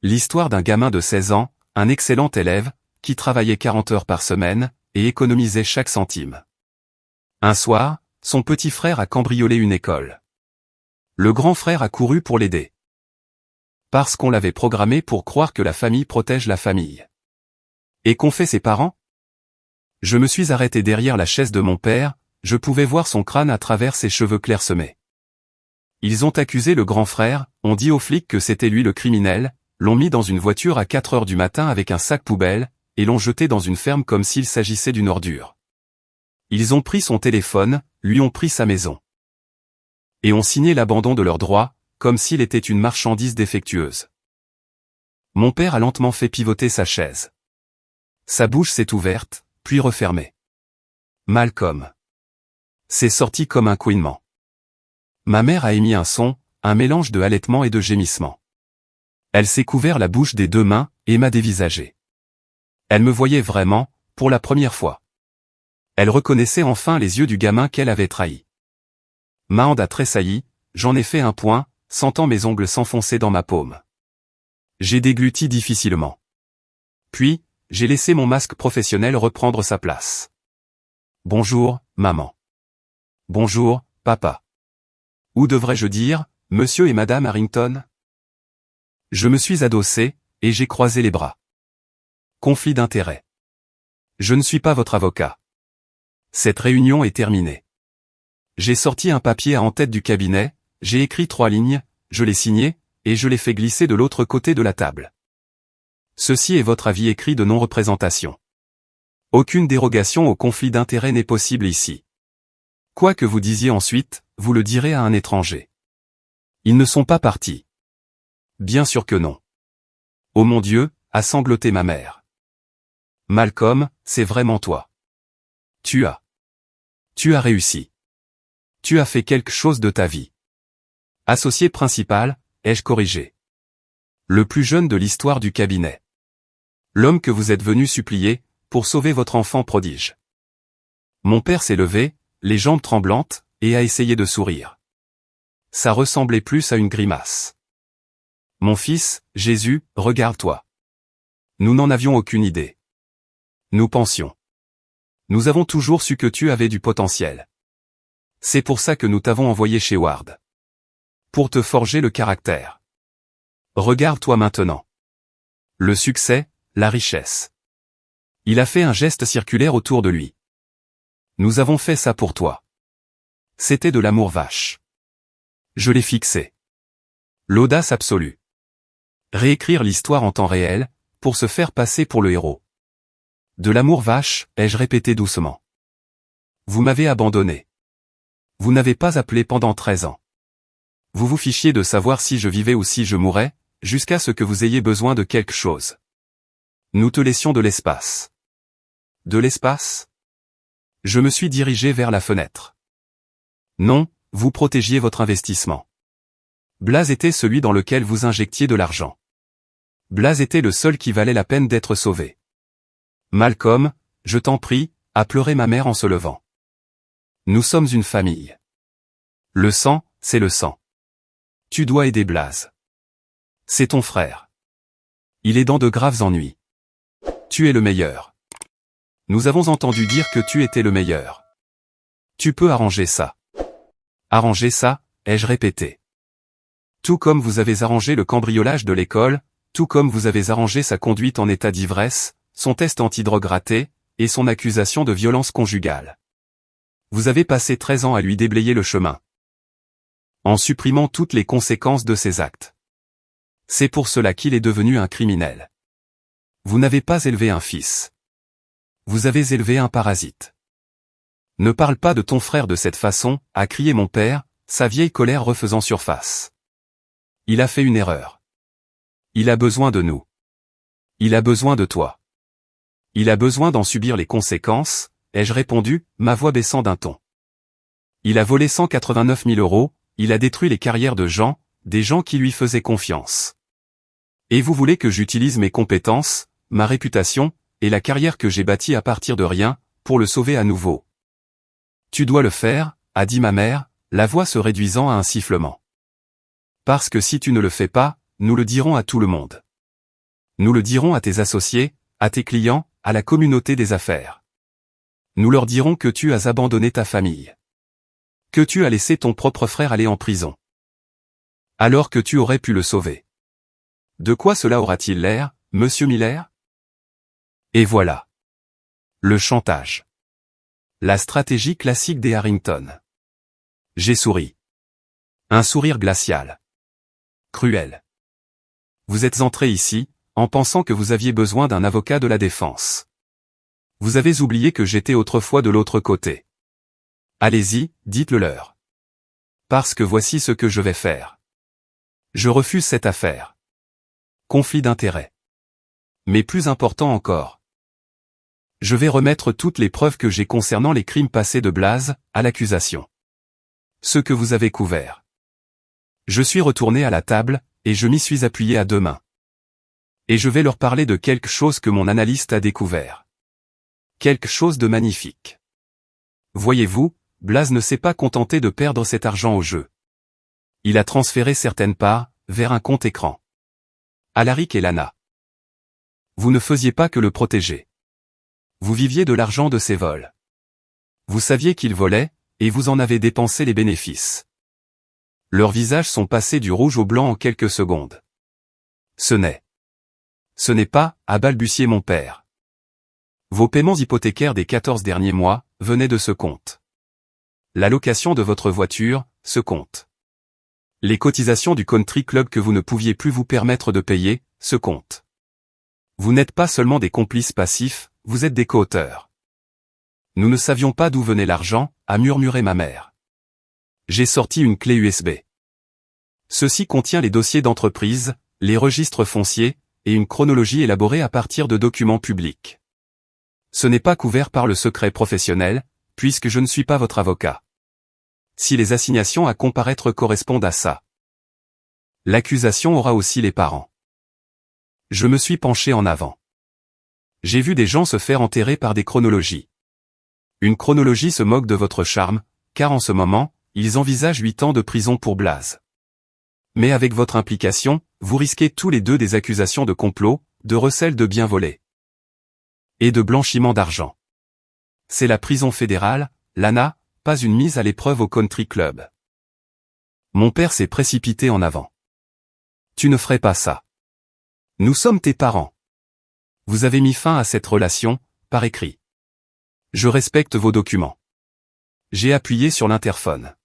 L'histoire d'un gamin de 16 ans, un excellent élève, qui travaillait 40 heures par semaine, et économisait chaque centime. Un soir, son petit frère a cambriolé une école. Le grand frère a couru pour l'aider. Parce qu'on l'avait programmé pour croire que la famille protège la famille. Et qu'ont fait ses parents? Je me suis arrêté derrière la chaise de mon père, je pouvais voir son crâne à travers ses cheveux clairsemés. Ils ont accusé le grand frère, ont dit aux flics que c'était lui le criminel, l'ont mis dans une voiture à 4 heures du matin avec un sac poubelle, et l'ont jeté dans une ferme comme s'il s'agissait d'une ordure. Ils ont pris son téléphone, lui ont pris sa maison. Et ont signé l'abandon de leurs droits, comme s'il était une marchandise défectueuse. Mon père a lentement fait pivoter sa chaise. Sa bouche s'est ouverte, puis refermée. Malcolm. C'est sorti comme un couinement. Ma mère a émis un son, un mélange de halètement et de gémissement. Elle s'est couvert la bouche des 2 mains, et m'a dévisagé. Elle me voyait vraiment, pour la première fois. Elle reconnaissait enfin les yeux du gamin qu'elle avait trahi. Ma hand a tressailli, j'en ai fait un point, sentant mes ongles s'enfoncer dans ma paume. J'ai dégluti difficilement. Puis, j'ai laissé mon masque professionnel reprendre sa place. Bonjour, maman. Bonjour, papa. Ou devrais-je dire, monsieur et madame Harrington? Je me suis adossé, et j'ai croisé les bras. Conflit d'intérêts. Je ne suis pas votre avocat. Cette réunion est terminée. J'ai sorti un papier en tête du cabinet, j'ai écrit 3 lignes, je l'ai signé, et je l'ai fait glisser de l'autre côté de la table. Ceci est votre avis écrit de non-représentation. Aucune dérogation au conflit d'intérêts n'est possible ici. Quoi que vous disiez ensuite, vous le direz à un étranger. Ils ne sont pas partis. Bien sûr que non. Oh mon Dieu, a sangloté ma mère. Malcolm, c'est vraiment toi. Tu as réussi. Tu as fait quelque chose de ta vie. Associé principal, ai-je corrigé. Le plus jeune de l'histoire du cabinet. L'homme que vous êtes venu supplier, pour sauver votre enfant prodige. Mon père s'est levé, les jambes tremblantes, et a essayé de sourire. Ça ressemblait plus à une grimace. Mon fils, Jésus, regarde-toi. Nous n'en avions aucune idée. Nous pensions. Nous avons toujours su que tu avais du potentiel. C'est pour ça que nous t'avons envoyé chez Ward. Pour te forger le caractère. Regarde-toi maintenant. Le succès, la richesse. Il a fait un geste circulaire autour de lui. Nous avons fait ça pour toi. C'était de l'amour vache. Je l'ai fixé. L'audace absolue. Réécrire l'histoire en temps réel, pour se faire passer pour le héros. De l'amour vache, ai-je répété doucement. Vous m'avez abandonné. Vous n'avez pas appelé pendant 13 ans. Vous vous fichiez de savoir si je vivais ou si je mourais, jusqu'à ce que vous ayez besoin de quelque chose. Nous te laissions de l'espace. De l'espace? Je me suis dirigé vers la fenêtre. Non, vous protégiez votre investissement. Blaze était celui dans lequel vous injectiez de l'argent. Blaze était le seul qui valait la peine d'être sauvé. Malcolm, je t'en prie, a pleuré ma mère en se levant. Nous sommes une famille. Le sang, c'est le sang. Tu dois aider Blaze. C'est ton frère. Il est dans de graves ennuis. Tu es le meilleur. Nous avons entendu dire que tu étais le meilleur. Tu peux arranger ça. Arranger ça, ai-je répété. Tout comme vous avez arrangé le cambriolage de l'école, tout comme vous avez arrangé sa conduite en état d'ivresse, son test antidrogue raté, et son accusation de violence conjugale. Vous avez passé 13 ans à lui déblayer le chemin. En supprimant toutes les conséquences de ses actes. C'est pour cela qu'il est devenu un criminel. Vous n'avez pas élevé un fils. Vous avez élevé un parasite. Ne parle pas de ton frère de cette façon, a crié mon père, sa vieille colère refaisant surface. Il a fait une erreur. Il a besoin de nous. Il a besoin de toi. Il a besoin d'en subir les conséquences, ai-je répondu, ma voix baissant d'un ton. Il a volé 189 000 €, il a détruit les carrières de gens, des gens qui lui faisaient confiance. Et vous voulez que j'utilise mes compétences, ma réputation, et la carrière que j'ai bâtie à partir de rien, pour le sauver à nouveau. Tu dois le faire, a dit ma mère, la voix se réduisant à un sifflement. Parce que si tu ne le fais pas, nous le dirons à tout le monde. Nous le dirons à tes associés, à tes clients, à la communauté des affaires. Nous leur dirons que tu as abandonné ta famille. Que tu as laissé ton propre frère aller en prison. Alors que tu aurais pu le sauver. De quoi cela aura-t-il l'air, monsieur Miller? Et voilà. Le chantage. La stratégie classique des Harrington. J'ai souri. Un sourire glacial. Cruel. Vous êtes entré ici, en pensant que vous aviez besoin d'un avocat de la défense. Vous avez oublié que j'étais autrefois de l'autre côté. Allez-y, dites-le leur. Parce que voici ce que je vais faire. Je refuse cette affaire. Conflit d'intérêts. Mais plus important encore. Je vais remettre toutes les preuves que j'ai concernant les crimes passés de Blaze, à l'accusation. Ce que vous avez couvert. Je suis retourné à la table, et je m'y suis appuyé à deux mains. Et je vais leur parler de quelque chose que mon analyste a découvert. Quelque chose de magnifique. Voyez-vous, Blaze ne s'est pas contenté de perdre cet argent au jeu. Il a transféré certaines parts, vers un compte écran. Alaric et Lana. Vous ne faisiez pas que le protéger. Vous viviez de l'argent de ses vols. Vous saviez qu'il volait, et vous en avez dépensé les bénéfices. Leurs visages sont passés du rouge au blanc en quelques secondes. Ce n'est pas, a balbutié mon père. Vos paiements hypothécaires des 14 derniers mois, venaient de ce compte. La location de votre voiture, ce compte. Les cotisations du country club que vous ne pouviez plus vous permettre de payer, ce compte. Vous n'êtes pas seulement des complices passifs, vous êtes des co-auteurs. Nous ne savions pas d'où venait l'argent, a murmuré ma mère. J'ai sorti une clé USB. Ceci contient les dossiers d'entreprise, les registres fonciers, et une chronologie élaborée à partir de documents publics. Ce n'est pas couvert par le secret professionnel, puisque je ne suis pas votre avocat. Si les assignations à comparaître correspondent à ça. L'accusation aura aussi les parents. Je me suis penché en avant. J'ai vu des gens se faire enterrer par des chronologies. Une chronologie se moque de votre charme, car en ce moment, ils envisagent 8 ans de prison pour Blaze. Mais avec votre implication, vous risquez tous les deux des accusations de complot, de recel de biens volés. Et de blanchiment d'argent. C'est la prison fédérale, Lana, pas une mise à l'épreuve au country club. Mon père s'est précipité en avant. Tu ne ferais pas ça. Nous sommes tes parents. Vous avez mis fin à cette relation, par écrit. Je respecte vos documents. J'ai appuyé sur l'interphone.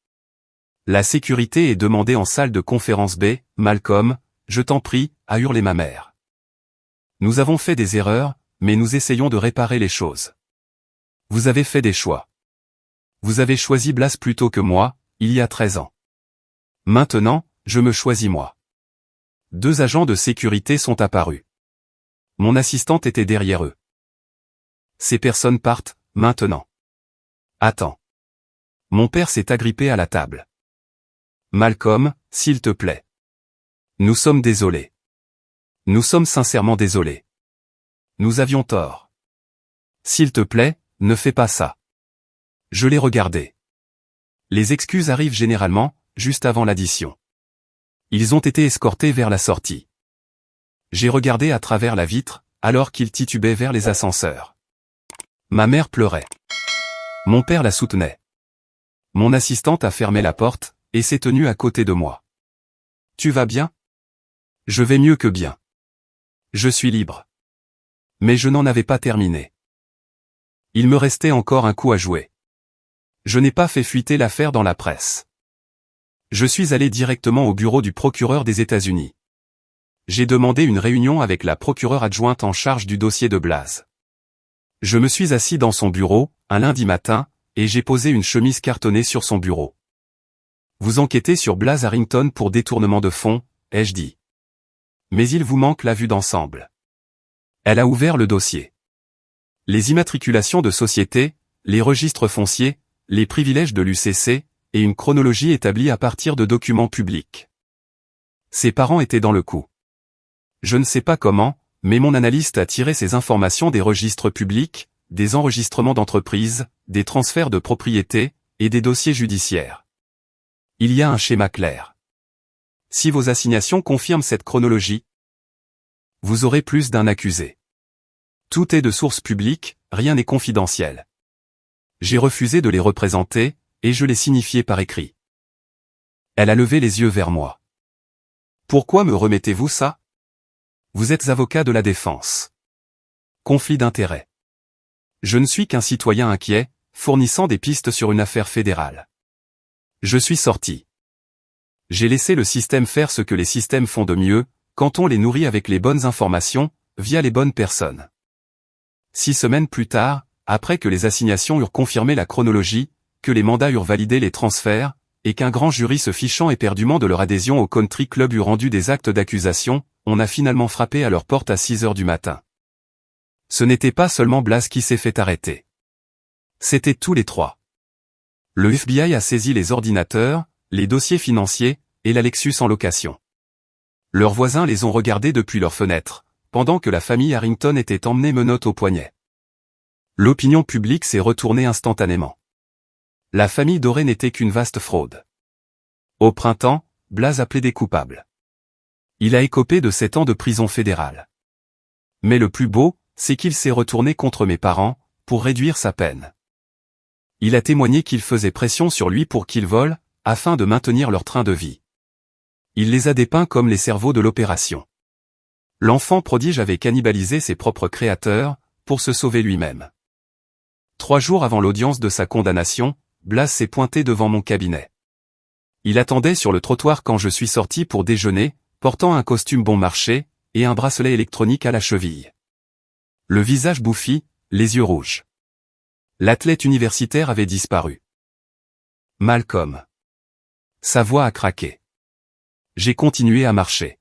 La sécurité est demandée en salle de conférence B, Malcolm, je t'en prie, a hurlé ma mère. Nous avons fait des erreurs, mais nous essayons de réparer les choses. Vous avez fait des choix. Vous avez choisi Blaze plutôt que moi, il y a 13 ans. Maintenant, je me choisis moi. 2 agents de sécurité sont apparus. Mon assistante était derrière eux. Ces personnes partent, maintenant. Attends. Mon père s'est agrippé à la table. Malcolm, s'il te plaît. Nous sommes désolés. Nous sommes sincèrement désolés. Nous avions tort. S'il te plaît, ne fais pas ça. Je l'ai regardé. Les excuses arrivent généralement, juste avant l'addition. Ils ont été escortés vers la sortie. J'ai regardé à travers la vitre, alors qu'ils titubaient vers les ascenseurs. Ma mère pleurait. Mon père la soutenait. Mon assistante a fermé la porte, et s'est tenue à côté de moi. « Tu vas bien ? » ?»« Je vais mieux que bien. Je suis libre. » Mais je n'en avais pas terminé. Il me restait encore un coup à jouer. Je n'ai pas fait fuiter l'affaire dans la presse. Je suis allé directement au bureau du procureur des États-Unis. J'ai demandé une réunion avec la procureure adjointe en charge du dossier de Blaze. Je me suis assis dans son bureau, un lundi matin, et j'ai posé une chemise cartonnée sur son bureau. « Vous enquêtez sur Blaze Harrington pour détournement de fonds, ai-je dit. Mais il vous manque la vue d'ensemble. » Elle a ouvert le dossier. Les immatriculations de société, les registres fonciers, les privilèges de l'UCC, et une chronologie établie à partir de documents publics. Ses parents étaient dans le coup. Je ne sais pas comment, mais mon analyste a tiré ces informations des registres publics, des enregistrements d'entreprises, des transferts de propriété, et des dossiers judiciaires. Il y a un schéma clair. Si vos assignations confirment cette chronologie, vous aurez plus d'un accusé. Tout est de source publique, rien n'est confidentiel. J'ai refusé de les représenter, et je l'ai signifié par écrit. Elle a levé les yeux vers moi. « Pourquoi me remettez-vous ça ? Vous êtes avocat de la défense. Conflit d'intérêts. Je ne suis qu'un citoyen inquiet, fournissant des pistes sur une affaire fédérale. Je suis sorti. J'ai laissé le système faire ce que les systèmes font de mieux, quand on les nourrit avec les bonnes informations, via les bonnes personnes. 6 semaines plus tard, après que les assignations eurent confirmé la chronologie, que les mandats eurent validé les transferts, et qu'un grand jury se fichant éperdument de leur adhésion au country club eut rendu des actes d'accusation, on a finalement frappé à leur porte à 6 heures du matin. Ce n'était pas seulement Blaze qui s'est fait arrêter. C'étaient tous les trois. Le FBI a saisi les ordinateurs, les dossiers financiers, et la Lexus en location. Leurs voisins les ont regardés depuis leurs fenêtres, pendant que la famille Harrington était emmenée menottes au poignet. L'opinion publique s'est retournée instantanément. La famille Doré n'était qu'une vaste fraude. Au printemps, Blaze a plaidé coupable. Il a écopé de 7 ans de prison fédérale. Mais le plus beau, c'est qu'il s'est retourné contre mes parents, pour réduire sa peine. Il a témoigné qu'il faisait pression sur lui pour qu'il vole, afin de maintenir leur train de vie. Il les a dépeints comme les cerveaux de l'opération. L'enfant prodige avait cannibalisé ses propres créateurs, pour se sauver lui-même. 3 jours avant l'audience de sa condamnation, Blaze s'est pointé devant mon cabinet. Il attendait sur le trottoir quand je suis sorti pour déjeuner, portant un costume bon marché, et un bracelet électronique à la cheville. Le visage bouffi, les yeux rouges. L'athlète universitaire avait disparu. Malcolm. Sa voix a craqué. J'ai continué à marcher.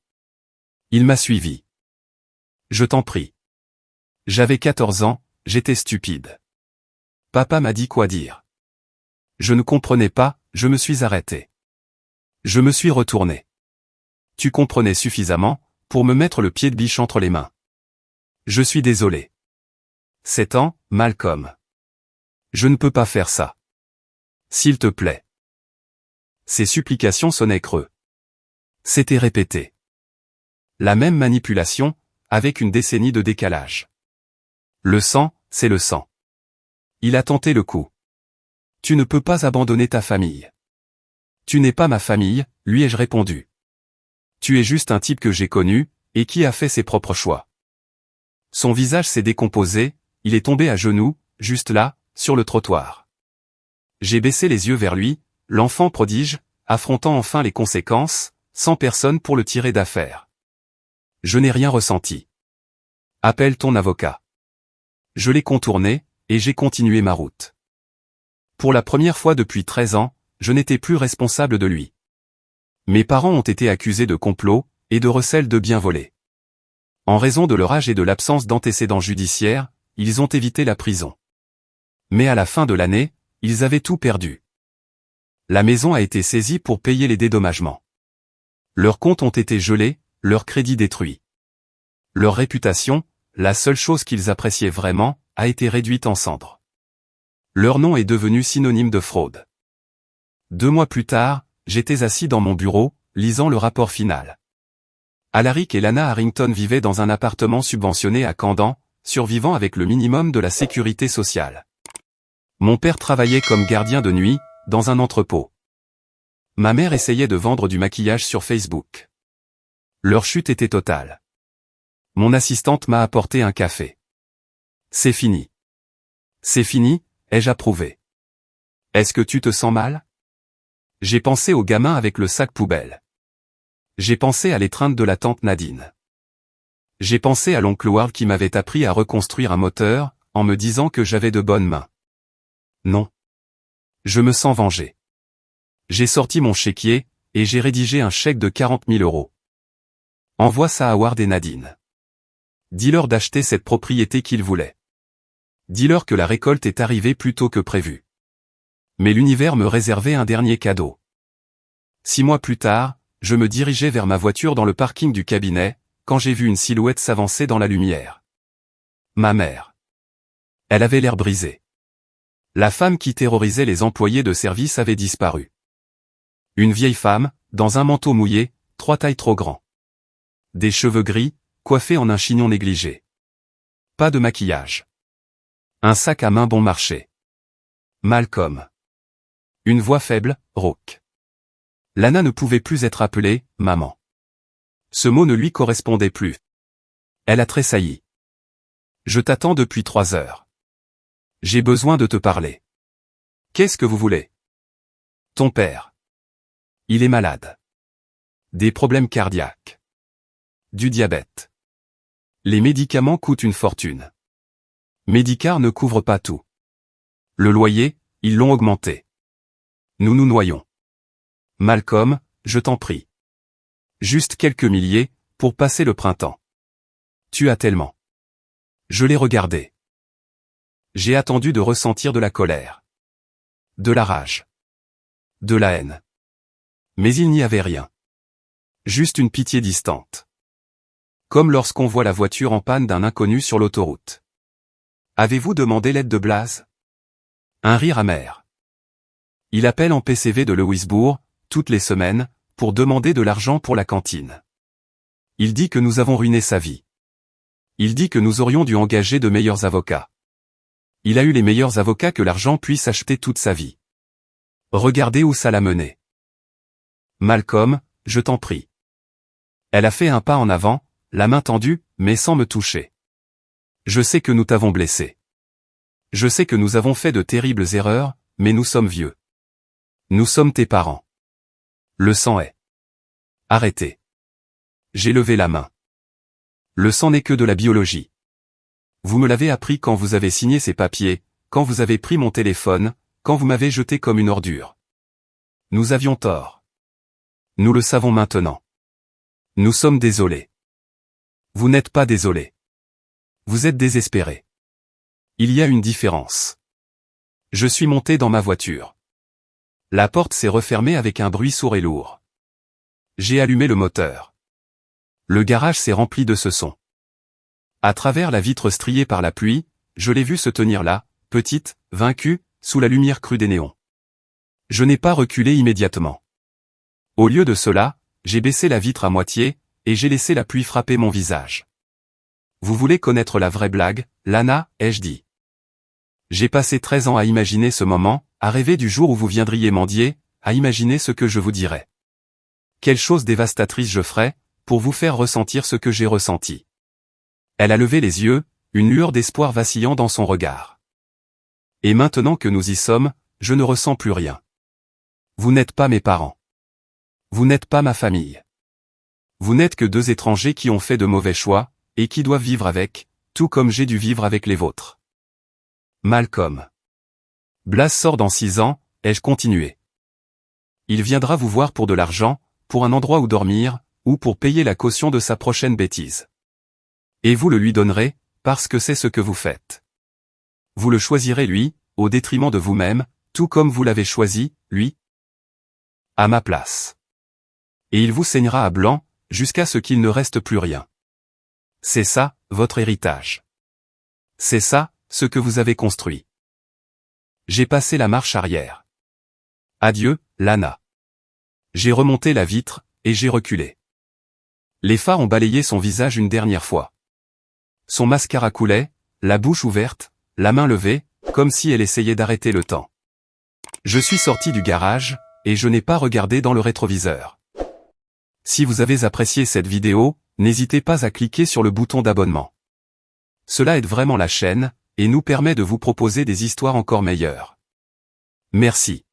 Il m'a suivi. Je t'en prie. J'avais 14 ans, j'étais stupide. Papa m'a dit quoi dire. Je ne comprenais pas, je me suis arrêté. Je me suis retourné. Tu comprenais suffisamment, pour me mettre le pied de biche entre les mains. Je suis désolé. 7 ans, Malcolm. Je ne peux pas faire ça. S'il te plaît. Ses supplications sonnaient creux. C'était répété. La même manipulation, avec une décennie de décalage. Le sang, c'est le sang. Il a tenté le coup. Tu ne peux pas abandonner ta famille. Tu n'es pas ma famille, lui ai-je répondu. Tu es juste un type que j'ai connu, et qui a fait ses propres choix. Son visage s'est décomposé, il est tombé à genoux, juste là, sur le trottoir. J'ai baissé les yeux vers lui, l'enfant prodige, affrontant enfin les conséquences, sans personne pour le tirer d'affaire. Je n'ai rien ressenti. Appelle ton avocat. Je l'ai contourné, et j'ai continué ma route. Pour la première fois depuis 13 ans, je n'étais plus responsable de lui. Mes parents ont été accusés de complot, et de recel de biens volés. En raison de leur âge et de l'absence d'antécédents judiciaires, ils ont évité la prison. Mais à la fin de l'année, ils avaient tout perdu. La maison a été saisie pour payer les dédommagements. Leurs comptes ont été gelés, leur crédit détruit. Leur réputation, la seule chose qu'ils appréciaient vraiment, a été réduite en cendres. Leur nom est devenu synonyme de fraude. 2 mois plus tard, j'étais assis dans mon bureau, lisant le rapport final. Alaric et Lana Harrington vivaient dans un appartement subventionné à Camden, survivant avec le minimum de la sécurité sociale. Mon père travaillait comme gardien de nuit, dans un entrepôt. Ma mère essayait de vendre du maquillage sur Facebook. Leur chute était totale. Mon assistante m'a apporté un café. C'est fini. C'est fini, ai-je approuvé. Est-ce que tu te sens mal? J'ai pensé au gamin avec le sac poubelle. J'ai pensé à l'étreinte de la tante Nadine. J'ai pensé à l'oncle Ward qui m'avait appris à reconstruire un moteur, en me disant que j'avais de bonnes mains. Non. Je me sens vengé. J'ai sorti mon chéquier, et j'ai rédigé un chèque de 40 000 €. Envoie ça à Ward et Nadine. Dis-leur d'acheter cette propriété qu'ils voulaient. Dis-leur que la récolte est arrivée plus tôt que prévu. Mais l'univers me réservait un dernier cadeau. 6 mois plus tard, je me dirigeais vers ma voiture dans le parking du cabinet, quand j'ai vu une silhouette s'avancer dans la lumière. Ma mère. Elle avait l'air brisée. La femme qui terrorisait les employés de service avait disparu. Une vieille femme, dans un manteau mouillé, 3 tailles trop grand. Des cheveux gris, coiffés en un chignon négligé. Pas de maquillage. Un sac à main bon marché. Malcolm. Une voix faible, rauque. Lana ne pouvait plus être appelée « maman ». Ce mot ne lui correspondait plus. Elle a tressailli. Je t'attends depuis 3 heures. J'ai besoin de te parler. Qu'est-ce que vous voulez? Ton père. Il est malade. Des problèmes cardiaques. Du diabète. Les médicaments coûtent une fortune. Medicare ne couvre pas tout. Le loyer, ils l'ont augmenté. Nous nous noyons. Malcolm, je t'en prie. Juste quelques milliers, pour passer le printemps. Tu as tellement. Je l'ai regardé. J'ai attendu de ressentir de la colère. De la rage. De la haine. Mais il n'y avait rien. Juste une pitié distante. Comme lorsqu'on voit la voiture en panne d'un inconnu sur l'autoroute. Avez-vous demandé l'aide de Blaze? Un rire amer. Il appelle en PCV de Louisbourg, toutes les semaines, pour demander de l'argent pour la cantine. Il dit que nous avons ruiné sa vie. Il dit que nous aurions dû engager de meilleurs avocats. Il a eu les meilleurs avocats que l'argent puisse acheter toute sa vie. Regardez où ça l'a mené. Malcolm, je t'en prie. Elle a fait un pas en avant, la main tendue, mais sans me toucher. Je sais que nous t'avons blessé. Je sais que nous avons fait de terribles erreurs, mais nous sommes vieux. Nous sommes tes parents. Le sang est. Arrêtez. J'ai levé la main. Le sang n'est que de la biologie. Vous me l'avez appris quand vous avez signé ces papiers, quand vous avez pris mon téléphone, quand vous m'avez jeté comme une ordure. Nous avions tort. Nous le savons maintenant. Nous sommes désolés. Vous n'êtes pas désolés. Vous êtes désespérés. Il y a une différence. Je suis monté dans ma voiture. La porte s'est refermée avec un bruit sourd et lourd. J'ai allumé le moteur. Le garage s'est rempli de ce son. À travers la vitre striée par la pluie, je l'ai vue se tenir là, petite, vaincue, sous la lumière crue des néons. Je n'ai pas reculé immédiatement. Au lieu de cela, j'ai baissé la vitre à moitié, et j'ai laissé la pluie frapper mon visage. Vous voulez connaître la vraie blague, Lana, ai-je dit. J'ai passé 13 ans à imaginer ce moment, à rêver du jour où vous viendriez mendier, à imaginer ce que je vous dirais. Quelle chose dévastatrice je ferais, pour vous faire ressentir ce que j'ai ressenti. Elle a levé les yeux, une lueur d'espoir vacillant dans son regard. Et maintenant que nous y sommes, je ne ressens plus rien. Vous n'êtes pas mes parents. Vous n'êtes pas ma famille. Vous n'êtes que 2 étrangers qui ont fait de mauvais choix, et qui doivent vivre avec, tout comme j'ai dû vivre avec les vôtres. Malcolm. Blaze sort dans 6 ans, ai-je continué. Il viendra vous voir pour de l'argent, pour un endroit où dormir, ou pour payer la caution de sa prochaine bêtise. Et vous le lui donnerez, parce que c'est ce que vous faites. Vous le choisirez lui, au détriment de vous-même, tout comme vous l'avez choisi, lui. À ma place. Et il vous saignera à blanc, jusqu'à ce qu'il ne reste plus rien. C'est ça, votre héritage. C'est ça, ce que vous avez construit. J'ai passé la marche arrière. Adieu, Lana. J'ai remonté la vitre, et j'ai reculé. Les phares ont balayé son visage une dernière fois. Son mascara coulait, la bouche ouverte, la main levée, comme si elle essayait d'arrêter le temps. Je suis sorti du garage, et je n'ai pas regardé dans le rétroviseur. Si vous avez apprécié cette vidéo, n'hésitez pas à cliquer sur le bouton d'abonnement. Cela aide vraiment la chaîne, et nous permet de vous proposer des histoires encore meilleures. Merci.